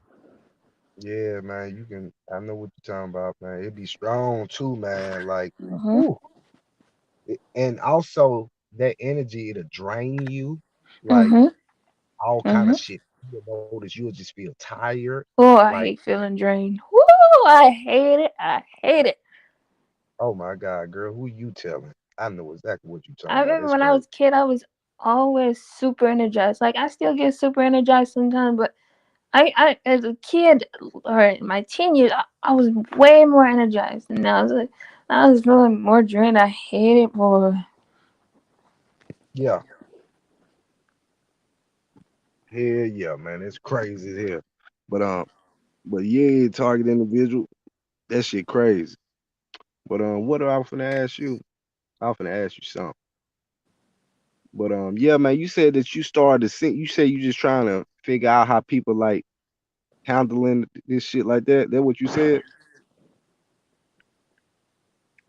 Yeah, man, you can. I know what you're talking about, man. It be strong too, man. Like, Mhm. whew. And also that energy, it'll drain you. Like Mhm. all kind of Mhm. shit. You'll notice you'll just feel tired. Oh, I Like, hate feeling drained. Woo! I hate it. I hate it. oh my God, girl, who you telling? I know exactly what you I talking about. remember That's when I crazy. was a kid, I was always super energized. Like I still get super energized sometimes, but I as a kid or my teen years, I was way more energized, and now I was feeling more drained. I hate it, boy. Yeah, hell yeah, man. It's crazy here. But yeah, target individual, that shit crazy. But what I was finna ask you? I was finna ask you something. But yeah, man, you said that you started to think. You said you just trying to figure out how people like handling this shit like that. That what you said?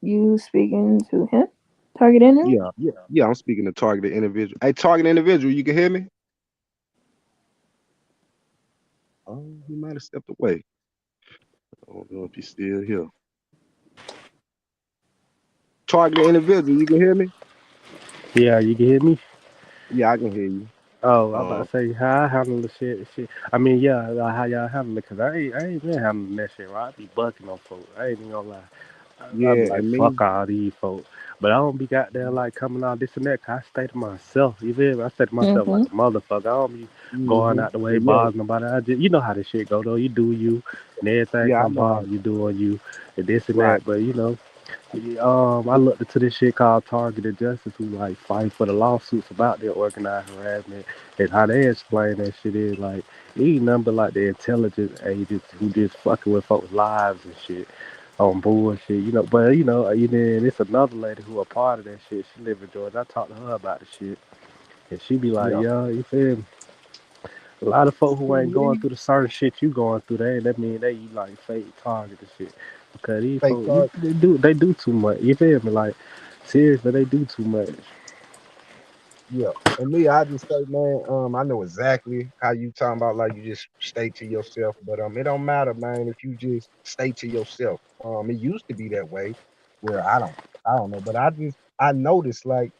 You speaking to him? Target enemy? Yeah. I'm speaking to targeted individual. Hey, target individual, you can hear me? Oh, he might have stepped away. I don't know if he's still here. Targeted individual, you can hear me? Yeah, you can hear me? Yeah, I can hear you. Oh, I about Um, to say how I handle the shit. I mean, yeah, how y'all handle it? Cause I ain't been handling that shit. Right? I be bucking on folks. I ain't even gonna lie. I be yeah, like, and me. fuck all these folks. But I don't be got there like coming out this and that. 'Cause I stay to myself. You feel me? I stay to myself like Mm-hmm. a motherfucker. I don't be going Hmm. out the way Yeah, bothering nobody. I just, you know how this shit go though. You do you, and everything yeah, I come know how. bother you doing you, and this and Right. that. But you know. I looked into this shit called Targeted Justice, who like fight for the lawsuits about their organized harassment, and how they explain that shit is like these number like the intelligence agents who just fucking with folks' lives and shit on bullshit, you know. But you then it's another lady who a part of that shit. She live in Georgia. I talked to her about the shit, and she be like, Yeah. "Yeah, you feel me? A lot of folk who To ain't going me, through the certain shit you going through, that mean they like fake target and shit. Because these fake folks, target. they do too much. You feel me? Like seriously, they do too much. Yeah. And me, I just say, man, I know exactly how you talking about like you just stay to yourself, but it don't matter, man, if you just stay to yourself. It used to be that way where I don't know, but I noticed like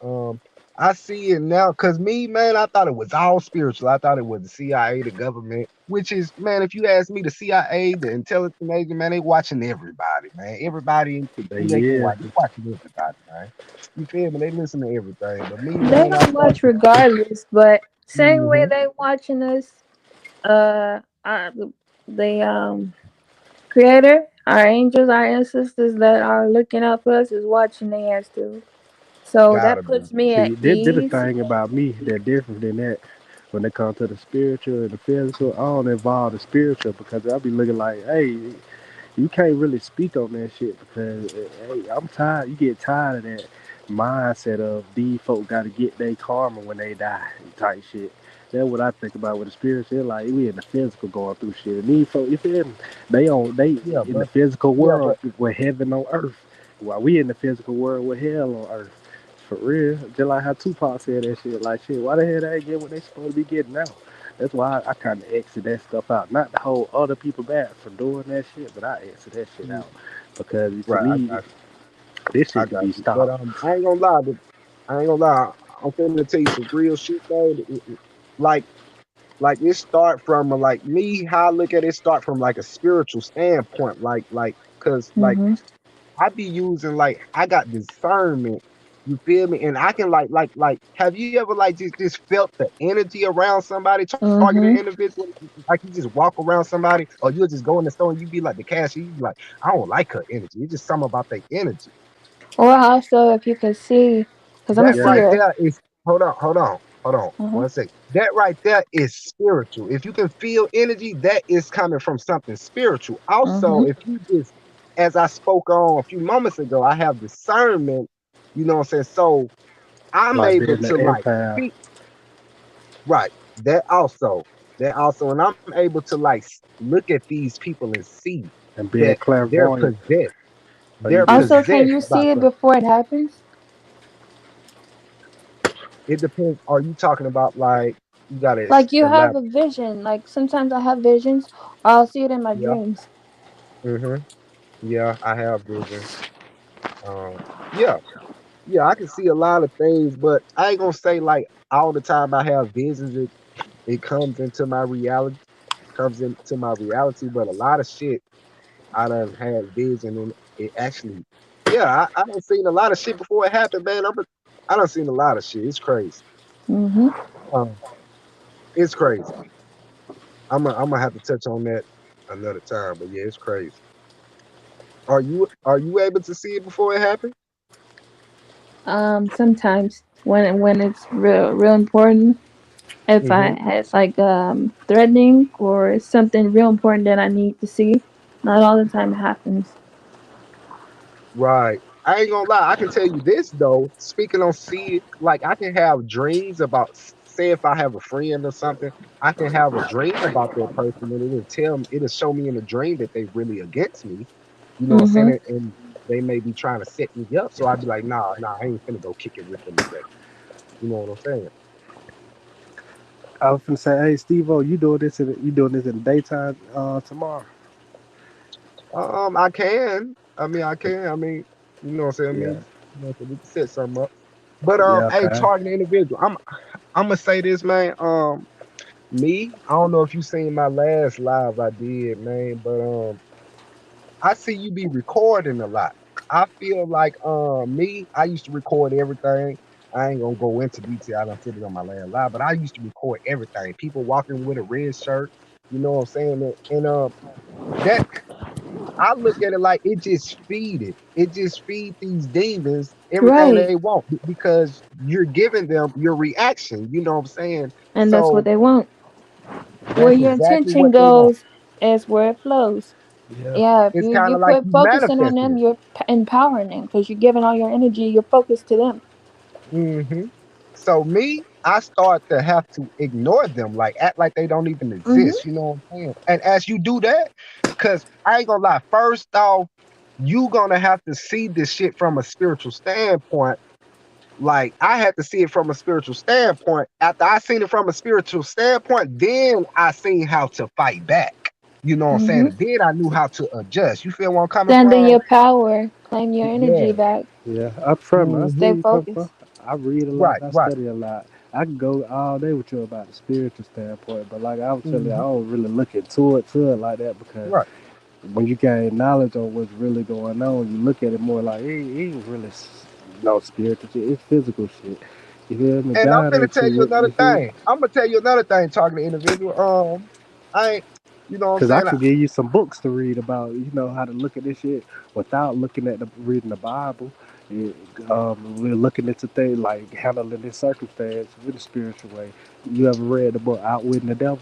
I see it now because me, man, I thought it was all spiritual. I thought it was the CIA, the government, which is, man, if you ask me, the CIA, the intelligence agent, man, they watching everybody, man. Everybody But who they can yeah, watch, they watching everybody, man. You feel me? They listen to everything. But me, They man, I don't started watch to. regardless, but same way Hmm. they watching us. Uh, uh the creator, our angels, our ancestors that are looking out for us is watching their ass too. So Gotta that be. puts me at see, did a ease. thing about me that different than that. When it comes to the spiritual and the physical, I don't involve the spiritual because I be looking like, hey, you can't really speak on that shit because hey, I'm tired. You get tired of that mindset of these folk got to get their karma when they die type shit. That's what I think about with the spiritual. Like we in the physical going through shit, and these folk, you feel me? They Yeah, in the but physical yeah, but world with heaven on earth, while we in the physical world with hell on earth. For real, just like how Tupac said that shit. Like shit, why the hell they ain't get what they supposed to be getting now? That's why I kind of exit that stuff out. Not to hold other people back from doing that shit, but I exit that shit mm, out because to right, me, this I shit can got be you. But stopped. I ain't gonna lie, I ain't gonna lie. I'm finna tell you some real shit though. Like like it start from like me, how I look at it start from like a spiritual standpoint. Like cause like Mhm. I be using like I got discernment. You feel me? And I can like have you ever like just felt the energy around somebody targeting Mhm. individual? Like you just walk around somebody or you'll just go in the store and you be like the cashier, you be like, I don't like her energy. It's just something about their energy. Or also, if you could see, because I'm a That Yeah, right seer. there is hold on. Uh-huh. One sec. That right there is spiritual. If you can feel energy, that is coming from something spiritual. Also, Mhm. if you just, as I spoke on a few moments ago, I have discernment, you know what I'm saying? So I'm like able being the to like empath. speak right. That also. That also, and I'm able to like look at these people and see And being that they're clairvoyant. possessed. Or you They're just Also, can you possessed by see it something. before it happens? It depends. Are you talking about like? You gotta Like you have a elaborate. vision. Like sometimes I have visions, or I'll see it in my Yeah. dreams. Mm-hmm. Yeah, I have visions. Um, yeah, yeah, I can see a lot of things, but I ain't gonna say like all the time I have visions. It comes into my reality. But a lot of shit I done had vision and it actually, yeah, I done seen a lot of shit before it happened, man. I done seen a lot of shit. It's crazy. Mhm. Um, it's crazy. I'm gonna have to touch on that another time, but yeah, it's crazy. Are you able to see it before it happened? Sometimes when it's real important, if Hmm. it's like threatening or it's something real important that I need to see, not all the time it happens. Right. I ain't gonna lie. I can tell you this though. Speaking on see, like I can have dreams about. Say if I have a friend or something, I can have a dream about that person, and it'll show me in a dream that they really against me. You know what I'm Mhm. saying? And they may be trying to set me up. So I'd be like, nah, I ain't finna go kick it with them today. You know what I'm saying? I was gonna say, hey, Steve-O, you doing this in the daytime tomorrow? I can. I mean, I can. I mean, you know what I'm saying? I Yeah. mean, you know, so we can set something up. But Yeah. hey, Okay. target the individual. I'm gonna say this, man. Me, I don't know if you seen my last live I did, man, but I see you be recording a lot. I feel like me, I used to record everything. I ain't gonna go into detail. I done said it on my last live, but I used to record everything. People walking with a red shirt, you know what I'm saying? And that I look at it like it just feed it. It just feed these demons everything Right, they want because you're giving them your reaction. You know what I'm saying? and that's what So they want. Where that's your exactly intention what they want. goes is where it flows. Yeah. Yeah, if It's you kind you of like put you focusing on manifesting them, it. you're empowering them because you're giving all your energy, your focus to them. Hmm. So me, I start to have to ignore them, like act like they don't even Mhm. exist. You know what I'm saying? And as you do that, because I ain't gonna lie, first off, you gonna have to see this shit from a spiritual standpoint. Like I had to see it from a spiritual standpoint. After I seen it from a spiritual standpoint, then I seen how to fight back. You know what I'm saying? Mhm. And then I knew how to adjust. You feel where I'm coming Stand in from? your power, claim your energy Yeah. back, Yeah. I from I see Hmm. stay where you come from. focused. I read a lot. Right, I right. study a lot. I can go all day with you about the spiritual standpoint, but like I was telling you, I Hmm. don't really look into it like that because Right. when you gain knowledge on what's really going on, you look at it more like it ain't really no spiritual shit. It's physical shit. You feel me? And I'm God gonna ain't tell you true. another You feel? thing. I'm gonna tell you another thing talking to individual. I ain't, you know what I'm Because I saying? can give you some books to read about, how to look at this shit without looking at reading the Bible. It, we're looking into things like handling this circumstance with a spiritual way. You ever read the book Outwitting the Devil?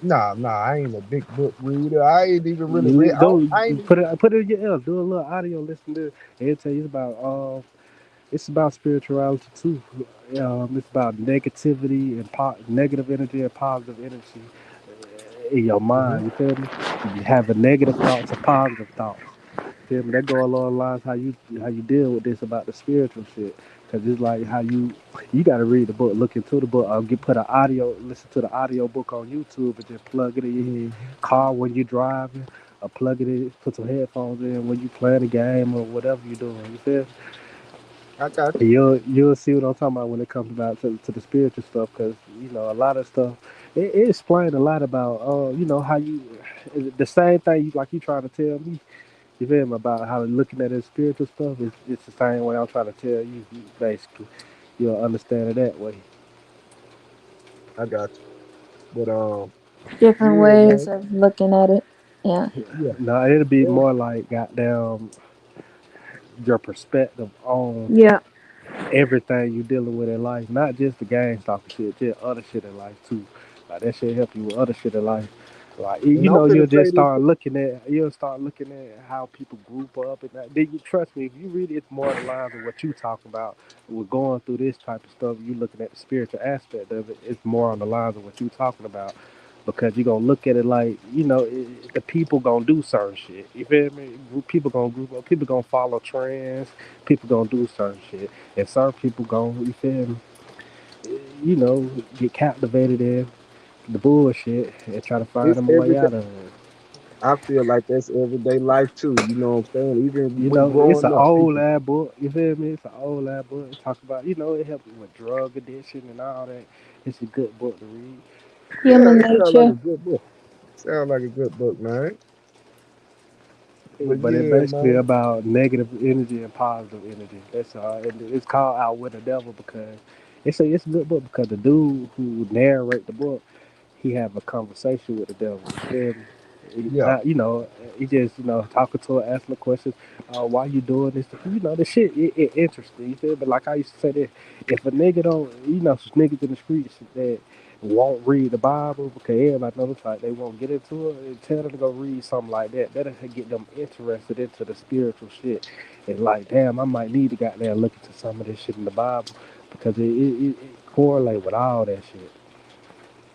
Nah, I ain't a big book reader. I ain't even really read. You go I you ain't. put it in your ear, do a little audio, listen to it. It'll tell you it's about spirituality too. It's about negativity and negative energy and positive energy in your Mhm. mind. You feel me? You have a negative thoughts or positive thoughts. Feel me? That go along the lines how you deal with this about the spiritual shit. Cause it's like how you got to read the book, look into the book, or listen to the audio book on YouTube, and just plug it in your Mhm. car when you're driving, or plug it in, put some headphones in when you playing a game or whatever you're doing. You feel? I got you. You'll see what I'm talking about when it comes about to the spiritual stuff, because a lot of stuff it explained a lot about how you the same thing you trying to tell me. You feel me about how looking at it spiritual stuff is it's the same way I'm trying to tell you. Basically, you'll understand it that way. I got you. But Different yeah, ways man. of looking at it. Yeah. Yeah. No, it'll be Yeah. more like goddamn your perspective on Yeah. everything you dealing with in life, not just the game stalker shit, just other shit in life too. Like that shit help you with other shit in life. Like And I'm finna say this. you'll start looking at how people group up and that. Then you trust me, if you read it, it's more the lines of what you talk about. We're going through this type of stuff. You looking at the spiritual aspect of it. It's more on the lines of what you talking about because you're gonna look at it like the people gonna do certain shit. You feel me? People gonna group up. People gonna follow trends. People gonna do certain shit, and certain people gonna you feel me? you know, get captivated in the bullshit and try to find It's them a way everyday. out of it. I feel like that's everyday life too. You know what I'm saying? Even You with know, it's growing an up, old people. lad book. You feel me? It's an old lad book. It talk about, it helps with drug addiction and all that. It's a good book to read. Yeah, Human it sounds like nature. a good book. Sounds like a good book, man. But But it's yeah, basically man. about negative energy and positive energy. That's all. And it's called Out with the Devil because it's a good book because the dude who narrate the book, he have a conversation with the devil. You feel me? Yeah, Not, he just talking to her, asking the questions. Why you doing this? The shit it interesting. You feel me? But like I used to say, that if a nigga don't, some niggas in the streets that won't read the Bible because everybody knows like they won't get into it, and tell them to go read something like that. That'll get them interested into the spiritual shit. And like, damn, I might need to got there look into some of this shit in the Bible because it correlate with all that shit.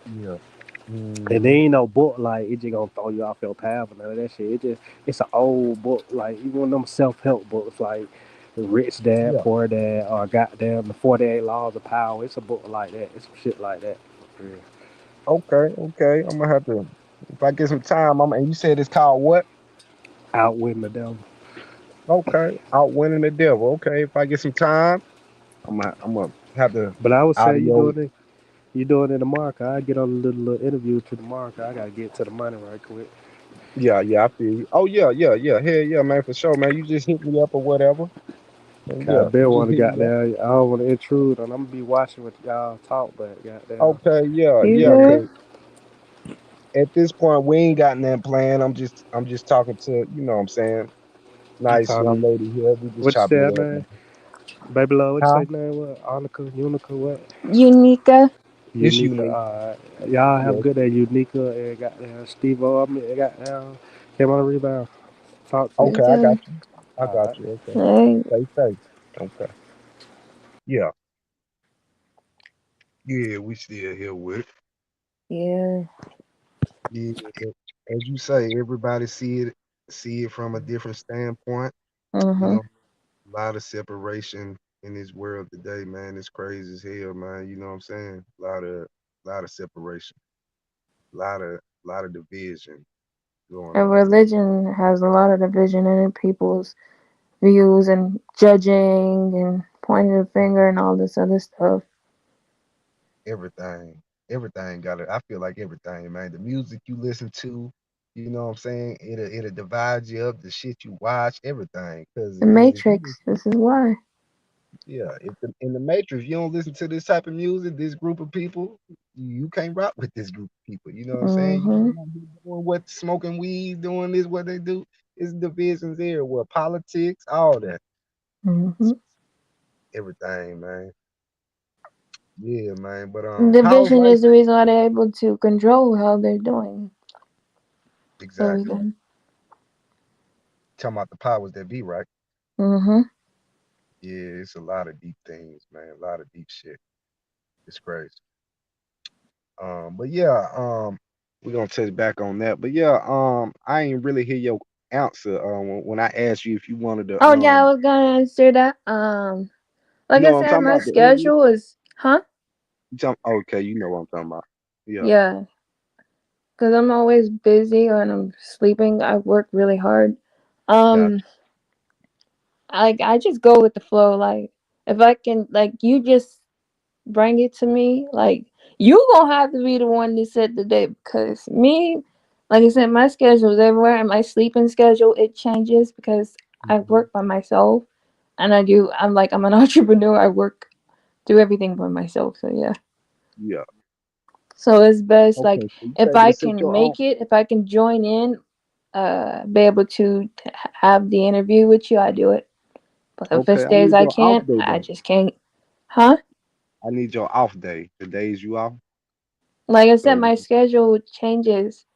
yeah. And there Hmm. ain't no book like it just gonna throw you off your path and none of that shit. It's an old book, like even one of them self help books like Rich Dad, Yeah. Poor Dad, or goddamn the 48 Laws of Power. It's a book like that. It's some shit like that. For real. Okay, okay. I'm gonna have to if I get some time. And you said it's called what? Outwitting the devil. Okay, Outwinning the Devil. Okay, if I get some time, I'm gonna have to But I would say audio. you doing it tomorrow. 'Cause I get on a little interview to tomorrow. 'Cause I gotta get to the money right quick. Yeah, yeah, I feel you. Oh yeah, yeah, yeah. Hell yeah, man, for sure, man. You just hit me up or whatever. And 'Cause I yeah, you been just want to hit me up. goddamn. I don't want to intrude, and I'm gonna be watching what y'all talk, but goddamn. Okay, yeah, You yeah. good? Cause at this point we ain't got nothing planned. I'm just talking to what I'm saying. You Nice talking young to lady here. We just what you chopping say, it up, man? man. Baby love, what you Huh? say name? What? Anika, Unica, what? Unica. It's Unica. unique. Y'all have Yes. good at Unica and goddamn Steve O. I mean, goddamn came on the rebound. Talk to you. Okay, I got Okay. you. I All got right. you. Okay. Hey, Stay safe. Okay. Yeah. Yeah, we still here with it. yeah. Yeah, but as you say, everybody see it from a different standpoint. You Mhm. know, a lot of separation in this world today, man. It's crazy as hell, man. You know what I'm saying? A lot of separation, a lot of division going And on. religion has a lot of division in it. People's views and judging and pointing the finger and all this other stuff. Everything, everything got it. I feel like everything, man. The music you listen to, you know what I'm saying? It'll divide you up. The shit you watch, everything. The Because if you Matrix. This is why. Yeah, if in the Matrix, you don't listen to this type of music, this group of people, you can't rock with this group of people. You know what I'm saying? You Mhm. want to be doing what smoking weed, doing this, what they do. It's divisions there, well, politics, all that, Mhm. everything, man. Yeah, man. But how's Division life? is the reason why they're able to control how they're doing Exactly. everything. Talking about the powers that be, right? Mhm. Yeah, it's a lot of deep things, man. A lot of deep shit. It's crazy. But yeah, we're gonna touch back on that. But yeah, I ain't really hear your answer. When I asked you if you wanted to, Oh yeah, I was gonna answer that. you Like know I what I'm said, talking my about, the interview. schedule is, huh? Okay, you know what I'm talking about. Yeah, Yeah, because I'm always busy when I'm sleeping. I work really hard. got Um, I just go with the flow. Like if I can, like you just bring it to me. Like you gonna have to be the one to set the date because me, like I said, my schedule is everywhere, and my sleeping schedule it changes because you. I work by myself, and I do. I'm an entrepreneur. I work do everything by myself. So yeah. Yeah. So it's best Okay, like so you if able I to set can your own. make it, if I can join in, be able to have the interview with you, I do it. But if Okay, it's I days need I your off can't, day I though. just can't. Huh? I need your off day. The days you off. Like I said, So my schedule changes.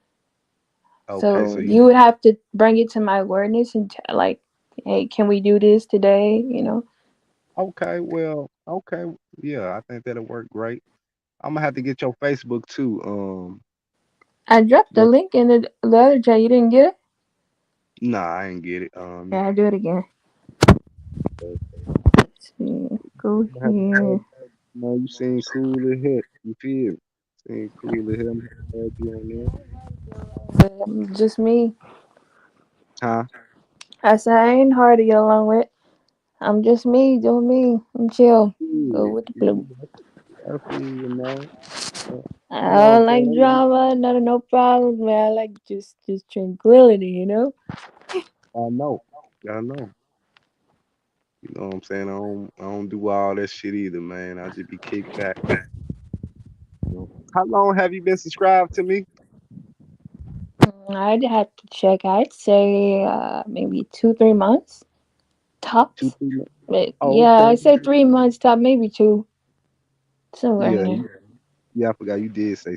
okay, so So you you would have to bring it to my awareness and like, hey, can we do this today? You know, okay? Well, okay. Yeah, I think that'll work great. I'm gonna have to get your Facebook too. I dropped the That link in the other chat. You didn't get it? Nah, I ain't get it. Yeah, I do it again. Okay. Let's see. Go I'm gonna have to here. Man, you seem cool as heck. You feel me? Seem cool as hell. I'm glad you on there. Just me. Huh? I said I ain't hard to get along with. I'm just me, doing me. I'm chill. Go Yeah, with the flow. yeah. I feel you, man. Uh, I You know what I'm don't like saying? drama, no problem, man. I like just tranquility, you know? I know. I know. You know what I'm saying? I don't do all that shit either, man. I just be kicked back. You know. How long have you been subscribed to me? I'd have to check. I'd say maybe 2, 3 months Two, tops. 3 months. But Oh, yeah, I okay. say 3 months top, maybe two, somewhere in Yeah, there. yeah, I forgot you did say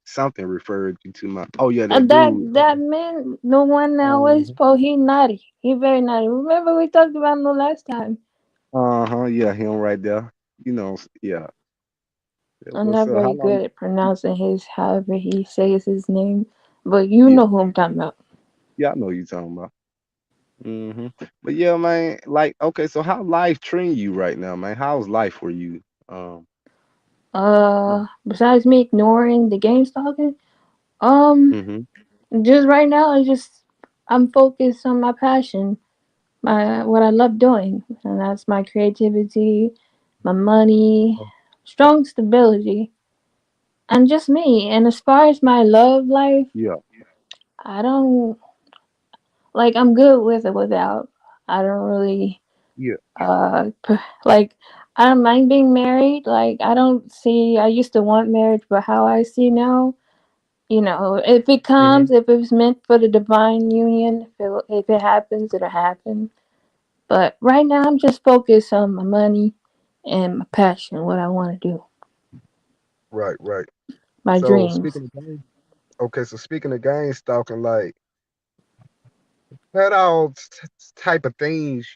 something referred you to my. Oh yeah, that That dude. that man, the one that always Uh post, he naughty. He very naughty. Remember we talked about him the last time. huh. Yeah, him right there. Yeah. Yeah, I'm what's not up? How very long? good at pronouncing his however he says his name, but you Yeah, know who I'm talking about. yeah, I know you talking about. But yeah, man. Like, okay, so how life treating you right now, man? How's life for you? Um. Besides me ignoring the game stalking, um, Mm-hmm. just right now, I'm focused on my passion, my what I love doing, and that's my creativity, my money, strong stability, and just me. And as far as my love life, Yeah. I don't like. I'm good with it without. I don't really Yeah. like. I don't mind being married. Like I don't see. I used to want marriage, but how I see now, if it Mm-hmm. comes, if it's meant for the divine union, if it happens, it'll happen. But right now, I'm just focused on my money and my passion, what I want to do, Right. Right. my So dreams. speaking of game, okay. So speaking of game stalking, like, what all type of things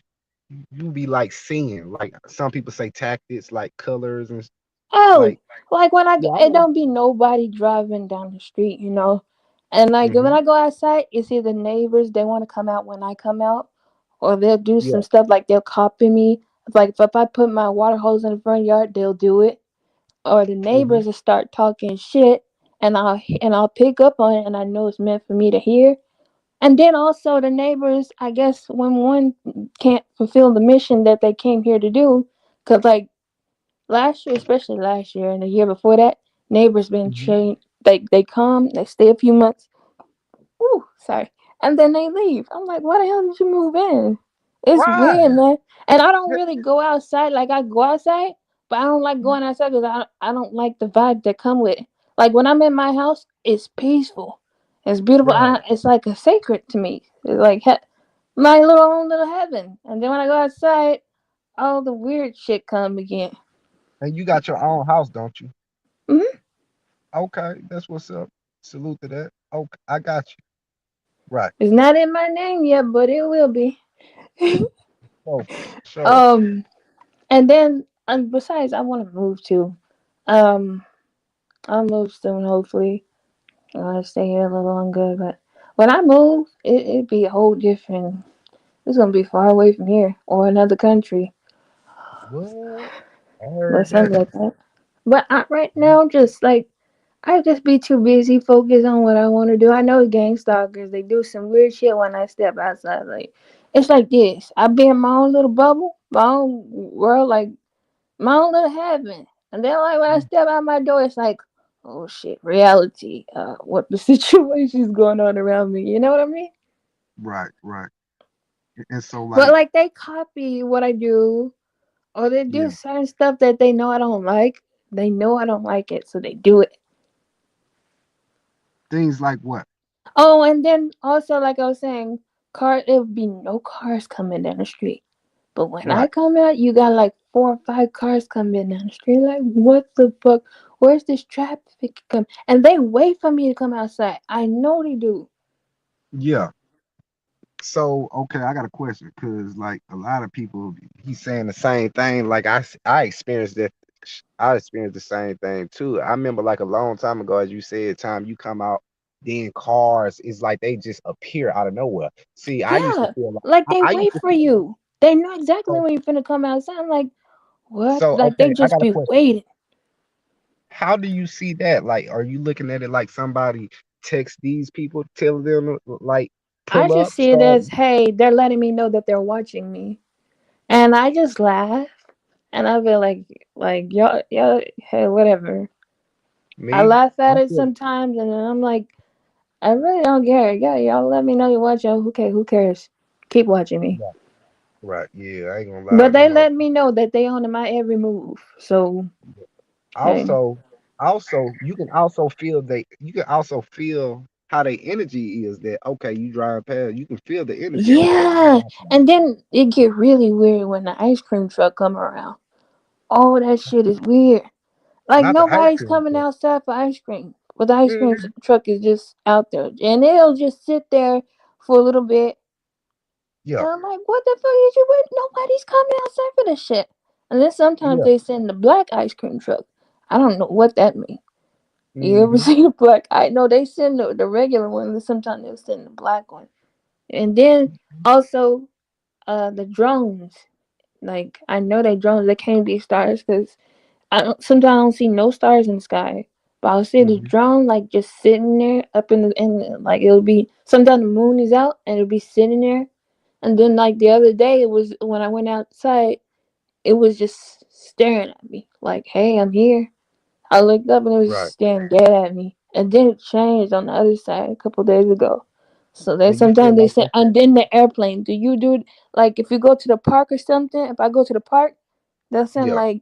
you be like seeing? Like some people say tactics, like colors and Oh, like. like when Yeah, I it know. don't be nobody driving down the street. And like when Mm-hmm. I go outside, it's either neighbors they want to come out when I come out, or they'll do some Yeah. stuff like they'll copy me. Like if I put my water hose in the front yard, they'll do it. Or the Mm-hmm. neighbors will start talking shit, and I'll pick up on it, and I know it's meant for me to hear. And then also the neighbors, I guess, when one can't fulfill the mission that they came here to do, because like last year, especially last year and the year before that, neighbors been Mm-hmm. trained. They come, they stay a few months. Ooh, sorry, and then they leave. I'm like, why the hell did you move in? It's weird, Right. man. And I don't really go outside. Like I go outside, but I don't like going outside because I don't like the vibe that come with it. Like when I'm in my house, it's peaceful, it's beautiful. Right. It's like a sacred to me. It's like my little own little heaven. And then when I go outside, all the weird shit come again. And you got your own house, don't you? Hmm. Okay, that's what's up. Salute to that. Okay, I got you. Right. It's not in my name yet, but it will be. Oh, sure. um, and then besides, I want to move too. Um, I'll move soon, hopefully. I want to stay here a little longer, but when I move, it'd be a whole different. It's gonna be far away from here or another country, What? I or heard that. something like that. But right now, just like I just be too busy focused on what I want to do. I know gang stalkers, they do some weird shit when I step outside. Like it's like this. I be in my own little bubble, my own world, like my own little heaven. And then like when I step out my door, it's like, oh shit, reality. What the situation's going on around me. You know what I mean? Right, right. And so But like, like they copy what I do, or they do yeah, certain stuff that they know I don't like. They know I don't like it, so they do it. things like what? Oh, and then also, like I was saying, there would be no cars coming down the street. But when I Right. come out, you got like 4 or 5 cars coming down the street. Like, what the fuck? Where's this traffic come? And they wait for me to come outside. I know they do. Yeah. So, okay, I got a question because, like, a lot of people, he's saying the same thing. Like, I experienced that. I experienced the same thing too. I remember, like, a long time ago, as you said, time you come out, then cars is like they just appear out of nowhere. See, I used to Yeah, feel like like they I used wait to for feel you. They know exactly so when you're finna come outside. I'm like, What? So Like they okay, I just got a be question. waiting. How do you see that? Like, are you looking at it like somebody text these people, tell them like I pull just up, see it start as, hey, they're letting me know that they're watching me, and I just laugh, and I feel like y'all, hey, whatever. I me? laugh I at it feel sometimes, and then I'm like, I really don't care. Yeah, y'all let me know you're watching. Okay, who cares? Keep watching me. right, right. Yeah, I ain't gonna lie. But they Them let me know that they on my every move. So hey, also you can also feel how their energy is that okay, you drive past, you can feel the energy. Okay, you yeah. watching. And then it get really weird when the ice cream truck come around. Oh, that shit is weird. Like Not the ice nobody's cream coming truck. outside for ice cream, but the ice cream Mhm. truck is just out there, and it'll just sit there for a little bit. Yeah, And I'm like, what the fuck is you with? Nobody's coming outside for this shit. And then sometimes yeah. they send the black ice cream truck. I don't know what that means. You ever Hmm. seen a black? I know they send the regular one, and sometimes they'll send the black one. And then also the drones. Like I know they drones. They can't be stars because sometimes I don't see no stars in the sky. But I'll see the Hmm. drone like just sitting there up like it'll be sometimes the moon is out and it'll be sitting there. And then like the other day it was when I went outside, it was just staring at me like, "Hey, I'm here." I looked up and it was Right. staring dead at me. And then it changed on the other side a couple days ago. So then And you feel sometimes they like say, it's and then the airplane. Do you do it like if you go to the park or something? If I go to the park, they'll send yeah. like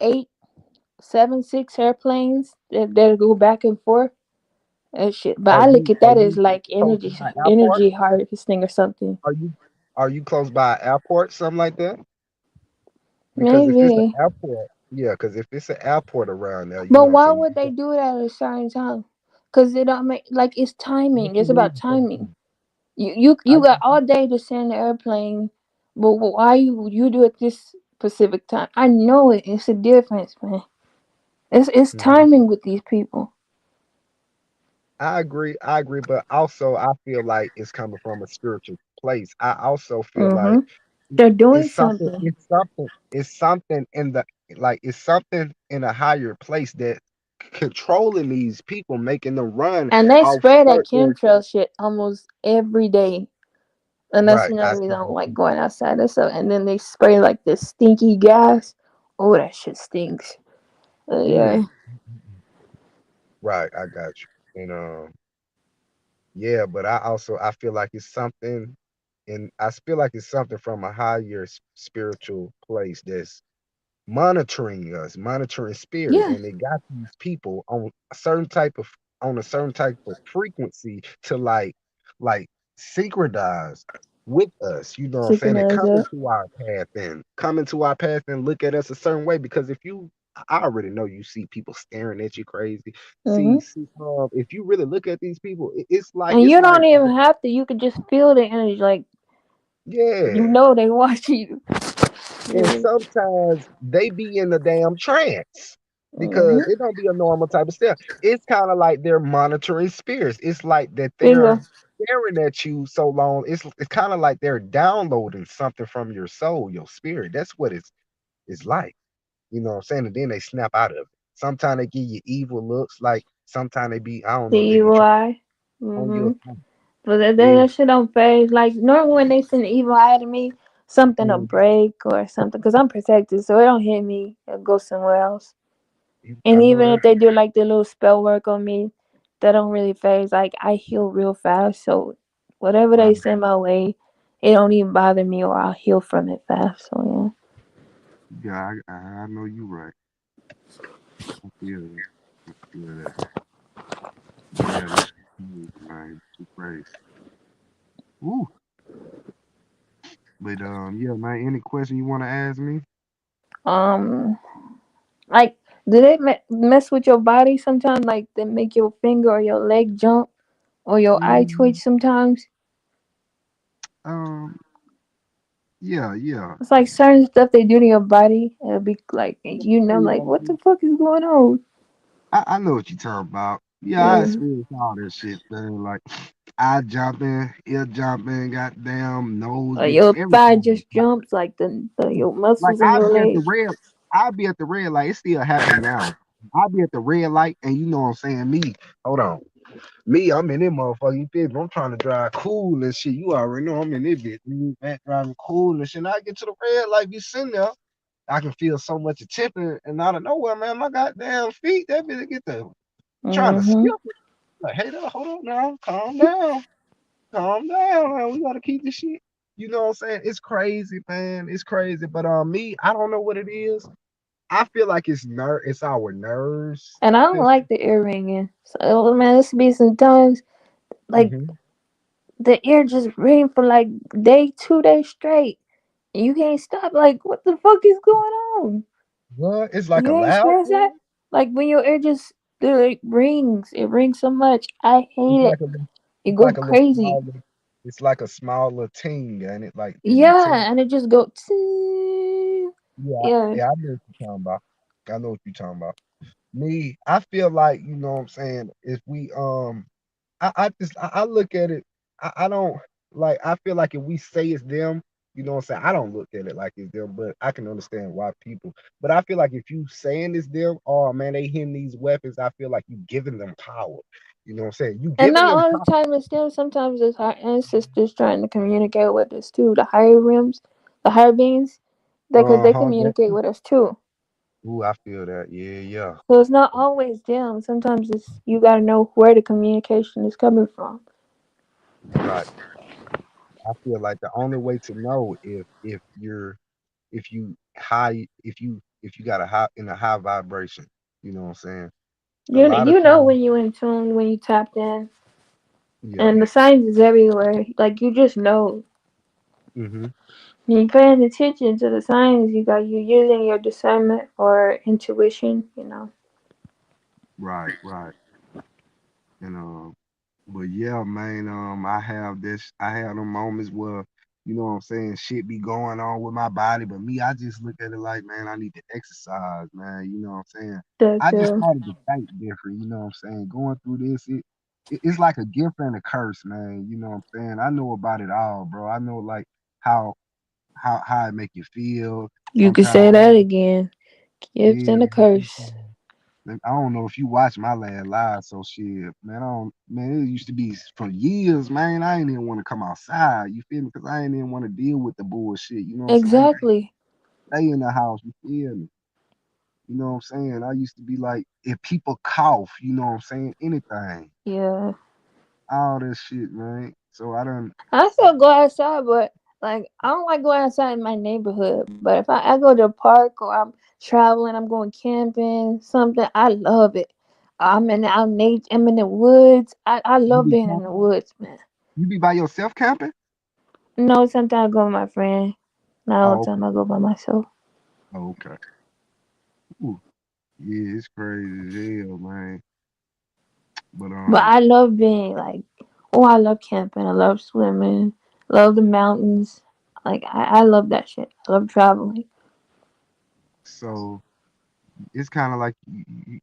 eight, seven, six airplanes that go back and forth and shit. But Are I look you at are that as you like close by airport? energy harvesting or something. Are you are you close by an airport, something like that? Because if it's an Maybe. airport, yeah, because if it's an airport around there, you But know what I'm why saying? would they do it at a certain time? Because it don't make like it's What timing. you It's about mean timing. sometimes? You I got all day to send the airplane, but why you do it this specific time? I know it. It's a difference, man. It's mhm. timing with these people. I agree, but also I feel like it's coming from a spiritual place. I also feel like Mm-hmm. They're doing it's something, something, it's something in the like it's something in a higher place that controlling these people, making them run and they off spray that certain chemtrail shit almost every day. And that's right. another I reason see I don't that like too. going outside and stuff. And then they spray like this stinky gas. Oh, that shit stinks. Yeah. Mm, right, I got you. And yeah, but I feel like it's something, and I feel like it's something from a higher spiritual place that's monitoring us, monitoring spirit, Yeah. and it got these people on a certain type of frequency to like synchronize with us. You know what I'm saying? And Synchronize up. come into our path and look at us a certain way. Because if you I already know you see people staring at you crazy. Mm-hmm. If you really look at these people, it's like And you don't even have to. You could just feel the energy. Like, you yeah. know they watching you. And Yeah. sometimes they be in the damn trance because Mm-hmm. it don't be a normal type of stuff. It's kind of like they're monitoring spirits. It's like that Bingo. they're staring at you so long. It's kind of like they're downloading something from your soul, your spirit. That's what it's like. You know what I'm saying? And then they snap out of it. Sometimes they give you evil looks. Like sometimes they be, I don't The know if they be evil trying eye. on you or Mm-hmm. something. But Yeah. that shit don't phase. Like, normally when they send the evil eye to me, something will Mhm. break or something. Because I'm protected, so it don't hit me. It'll go somewhere else. I And know even that. if they do like the little spell work on me, that don't really phase. Like, I heal real fast. So whatever they Right. send my way, it don't even bother me or I'll heal from it fast. So, Yeah, I know you right. I feel that. I feel that. Yeah, this shit crazy, man. Too crazy. Woo. But yeah, man. Any question you want to ask me? yeah. Like, do they mess with your body sometimes? Like, they make your finger or your leg jump or your eye twitch Mm, sometimes? um. Yeah. Yeah. It's like certain stuff they do to your body. It'll be like, like, Yeah. what the fuck is going on? I know what you're talking about. Yeah, I Mm. experienced all that shit, man. Like, eye jumping, ear jumping, goddamn nose Like be your thigh everything. just jumps, like your Like muscles in I'll your be at the leg. red, I'll be at the red light. It still happen now. I'll be at the red light, and you know what I'm saying. Me, hold on. Me, I'm in this motherfucker. You feel me? I'm trying to drive cool and shit. You already know I'm in this bitch. Me back driving cool and shit. And I get to the red light, be sitting there. I can feel so much attention, and out of nowhere, man, my goddamn feet, that bitch get the trying to skip. Mm-hmm. Like, hey, hold on now, calm down, man. We gotta keep this shit. You know what I'm saying? It's crazy, man. It's crazy. But me, I don't know what it is. I feel like it's our nerves. And I don't That's like the ear ringing. So man, this be some times like hmm the ear just ring for like 2 days straight. And you can't stop. Like, what the fuck is going on? what? It's like a You ain't loud experienced that? thing. Like when your ear just it rings. It rings so much. I It's hate it. like a You it's go like a little crazy. smaller. It's like a smaller ting, and it like is it ting? Yeah, and it just go. Tsk. Yeah, Yeah, yeah. I know what you're talking about. I know what you're talking about. Me, I feel like you know what I'm saying. If we I look at it. I don't like. I feel like if we say it's them, you know what I'm saying. I don't look at it like it's them, but I can understand why people. But I feel like if you saying it's them, oh man, they hitting these weapons. I feel like you giving them power. You know what I'm saying. You and giving not them all the power. time it's them. Sometimes it's our ancestors trying to communicate with us too. The higher rims, the higher beings, because they That. communicate with us too. Ooh, I feel that. Yeah, yeah. So it's not always them. Sometimes it's you gotta know where the communication is coming from. Right. I feel like the only way to know if you high if you got a high in a high vibration. You know what I'm saying. A lot of You know times. when you in tune, when you tapped in, Yeah. and the signs is everywhere. Like you just know. hmm You paying attention to the signs. You using your discernment or intuition. You know. Right. Right. And but yeah, man, I have them moments where, you know what I'm saying, shit be going on with my body. But me, I just look at it like, man, I need to exercise, man. You know what I'm saying? The I just the started to think different, you know what I'm saying? Going through this, it's like a gift and a curse, man. You know what I'm saying? I know about it all, bro. I know like how how it make you feel. you could Sometimes, say that again. Gift yeah, and a man. curse. Sometimes like, I don't know if you watch my last live, so shit, man. I don't, man. It used to be for years, man. I ain't even want to come outside. You feel me? Because I ain't even want to deal with the bullshit. You know what I'm saying? I used to Exactly. stay in the house. You feel me? You know what I'm saying? I used to be like, if people cough, you know what I'm saying? Anything, Yeah. all this shit, man. So I don't. I still go outside, but like I don't like going outside in my neighborhood. But if I go to a park or I'm traveling, I'm going camping, something, I love it. I'm in the woods. I You love be being in the camping? woods, man. You be by yourself camping? No, sometimes I go with my friend. Not all the Oh, time okay. I go by myself. Oh, okay. Ooh, yeah, it's crazy as hell, man. But But I love being like, oh, I love camping. I love swimming. Love the mountains. Like I love that shit. I love traveling. so it's kind of like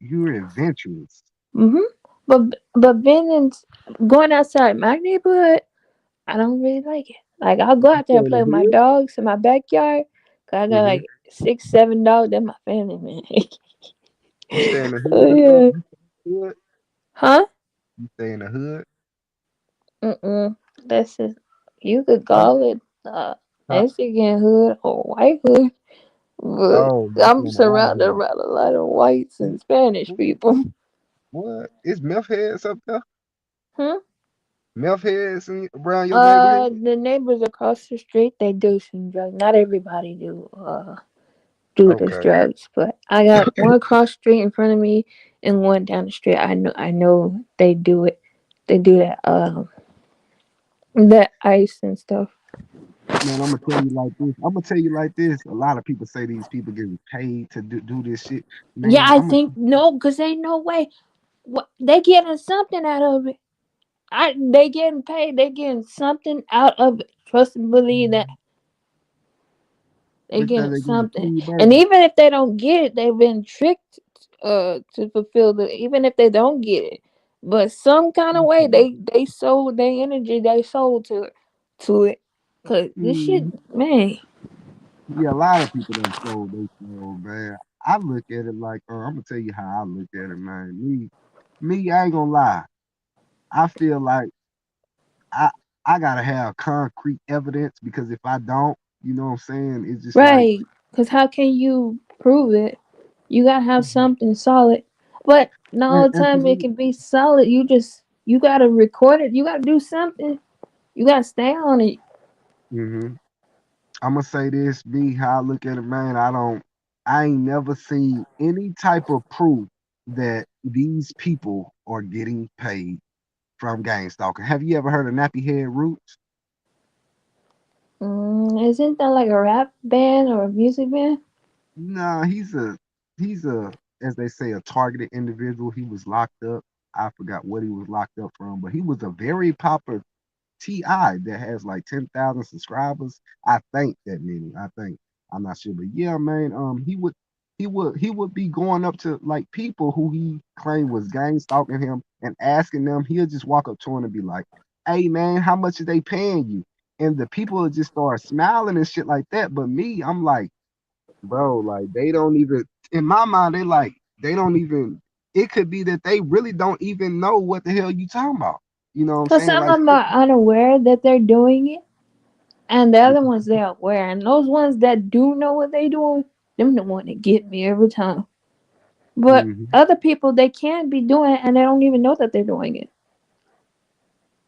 you're adventurous. Mhm. But being in going outside my neighborhood, I don't really like it. Like I'll go You out there stay and in play the with my hood? dogs in my backyard. Cause I got hmm like 6, 7 dogs. They're my family, man. You stay in the hood Oh or something? yeah. You stay in the hood? Huh? You stay in the hood? Mm-mm. That's just you could Huh? call it Huh? Mexican hood or white hood. But Oh, you stay I'm in the white surrounded hood. around a lot of whites and Spanish people. What? It's meth heads up there? Hmm? Meth heads around your neighborhood? The neighbors across the street they do some drugs. Not everybody do this Okay. drugs, but I got one across the street in front of me and one down the street. I know they do it. They do that ice and stuff. Man, I'm gonna tell you like this. I'm gonna tell you like this. A lot of people say these people getting paid to do this shit. Yeah, Man, I I'm gonna think no, because ain't no way. What they getting something out of it. They getting paid. They getting something out of it. Trust and believe that they because getting they getting something. paid And back. even if they don't get it, they've been tricked to fulfill the. Even if they don't get it, But some kind of way Mhm. they sold their energy, they sold to it. Cause this shit, Mhm. man. Yeah, a lot of people done sold they soul, man. I look at it like, I'm gonna tell you how I look at it, man. Me, I ain't gonna lie. I feel like I I gotta have concrete evidence because if I don't, you know what I'm saying? It's just like, Right. Cause how can you prove it? You gotta have Mhm. something solid. But not all the And to time it me, can be solid. You gotta record it. You gotta do something. You gotta stay on it. hmm I'm gonna say this, me, how I look at it, man. I ain't never seen any type of proof that these people are getting paid from gang stalking. Have you ever heard of Nappy Head Roots? Isn't that like a rap band or a music band? Nah, he's a as they say a targeted individual. He was locked up. I forgot what he was locked up from, but he was a very popular TI that has like 10,000 subscribers. I think that many. I think I'm not sure, but yeah, man. He would be going up to like people who he claimed was gang stalking him and asking them. He'll just walk up to him and be like, "Hey, man, how much are they paying you?" And the people would just start smiling and shit like that. But me, I'm like, bro, like they don't even. In my mind, they don't even. It could be that they really don't even know what the hell you talking about. You know what I'm Cause saying? some Like, of them are unaware that they're doing it, and the other ones they're aware. And those ones that do know what they doing, them the one that get me every time. But mhm. other people they can't be doing it, and they don't even know that they're doing it.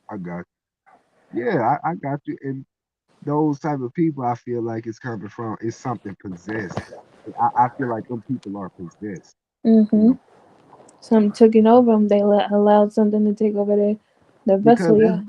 I got yeah, I got you. And those type of people, I feel like it's coming from it's something possessed. I feel like them people are possessed. You Mm-hmm. know, Some took it over them. They allowed something to take over their because vessel. Yeah.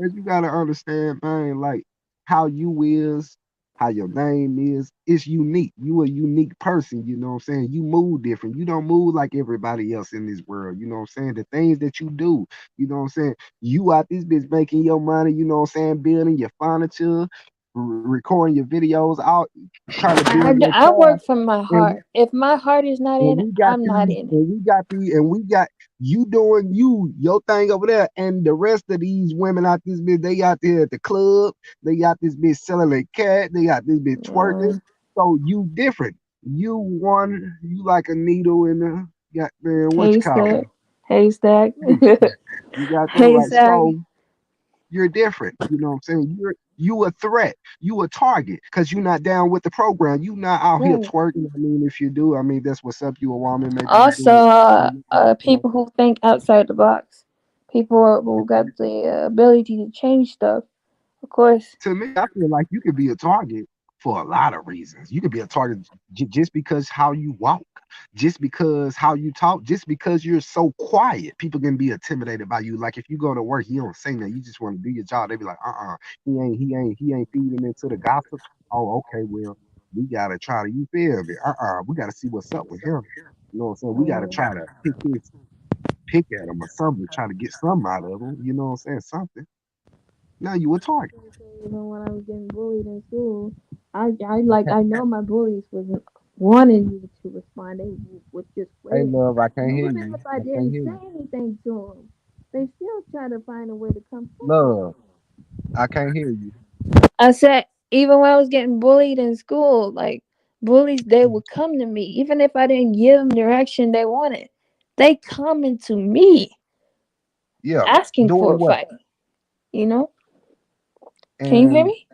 as you gotta understand, man, like how you is, how your name is, it's unique. You a unique person. You know what I'm saying? You move different. You don't move like everybody else in this world. You know what I'm saying? The things that you do. You know what I'm saying? You out this bitch making your money. You know what I'm saying? Building your furniture, recording your videos, out trying to build your I work craft. from my And heart. If my heart is not and in it, we got I'm not these, in it. and we got these, and we got you doing your thing over there, and the rest of these women out this bitch, they out there at the club, they got this bitch selling a cat, they got this bitch twerking. Mm. So you different. You like a needle in the goddamn what you call Haystack, haystack, it? You got that right. haystack. So you're different. You know what I'm saying? You a threat. You a target because you're not down with the program. You not out here Right. twerking. I mean, if you do, I mean that's what's up. You a woman, maybe you Also, do it. You know, people who think outside the box, who got the ability to change stuff. Of course. to me, I feel like you could be a target for a lot of reasons. You could be a target just because how you walk, just because how you talk, just because you're so quiet. People can be intimidated by you. Like if you go to work, you don't say that. You just want to do your job. They be like, he ain't feeding into the gossip. Oh, okay, well, we gotta try to. You feel me? We gotta see what's up with him. You know what I'm saying? We gotta Mm. try to pick at him or something, try to get something out of him. You know what I'm saying? Something. Now you a target. Even when I was getting bullied in school, I know my bullies wasn't wanting me to respond. They was just Hey, waiting. love, I can't And hear even you. if I I can't didn't hear say you. anything to them, they still try to find a way to come for me. Love, I can't hear you. I said, even when I was getting bullied in school, like bullies, they would come to me, even if I didn't give them direction they wanted. They coming to me, Yeah. asking for Doing a what? fight. You know? Can you hear And me?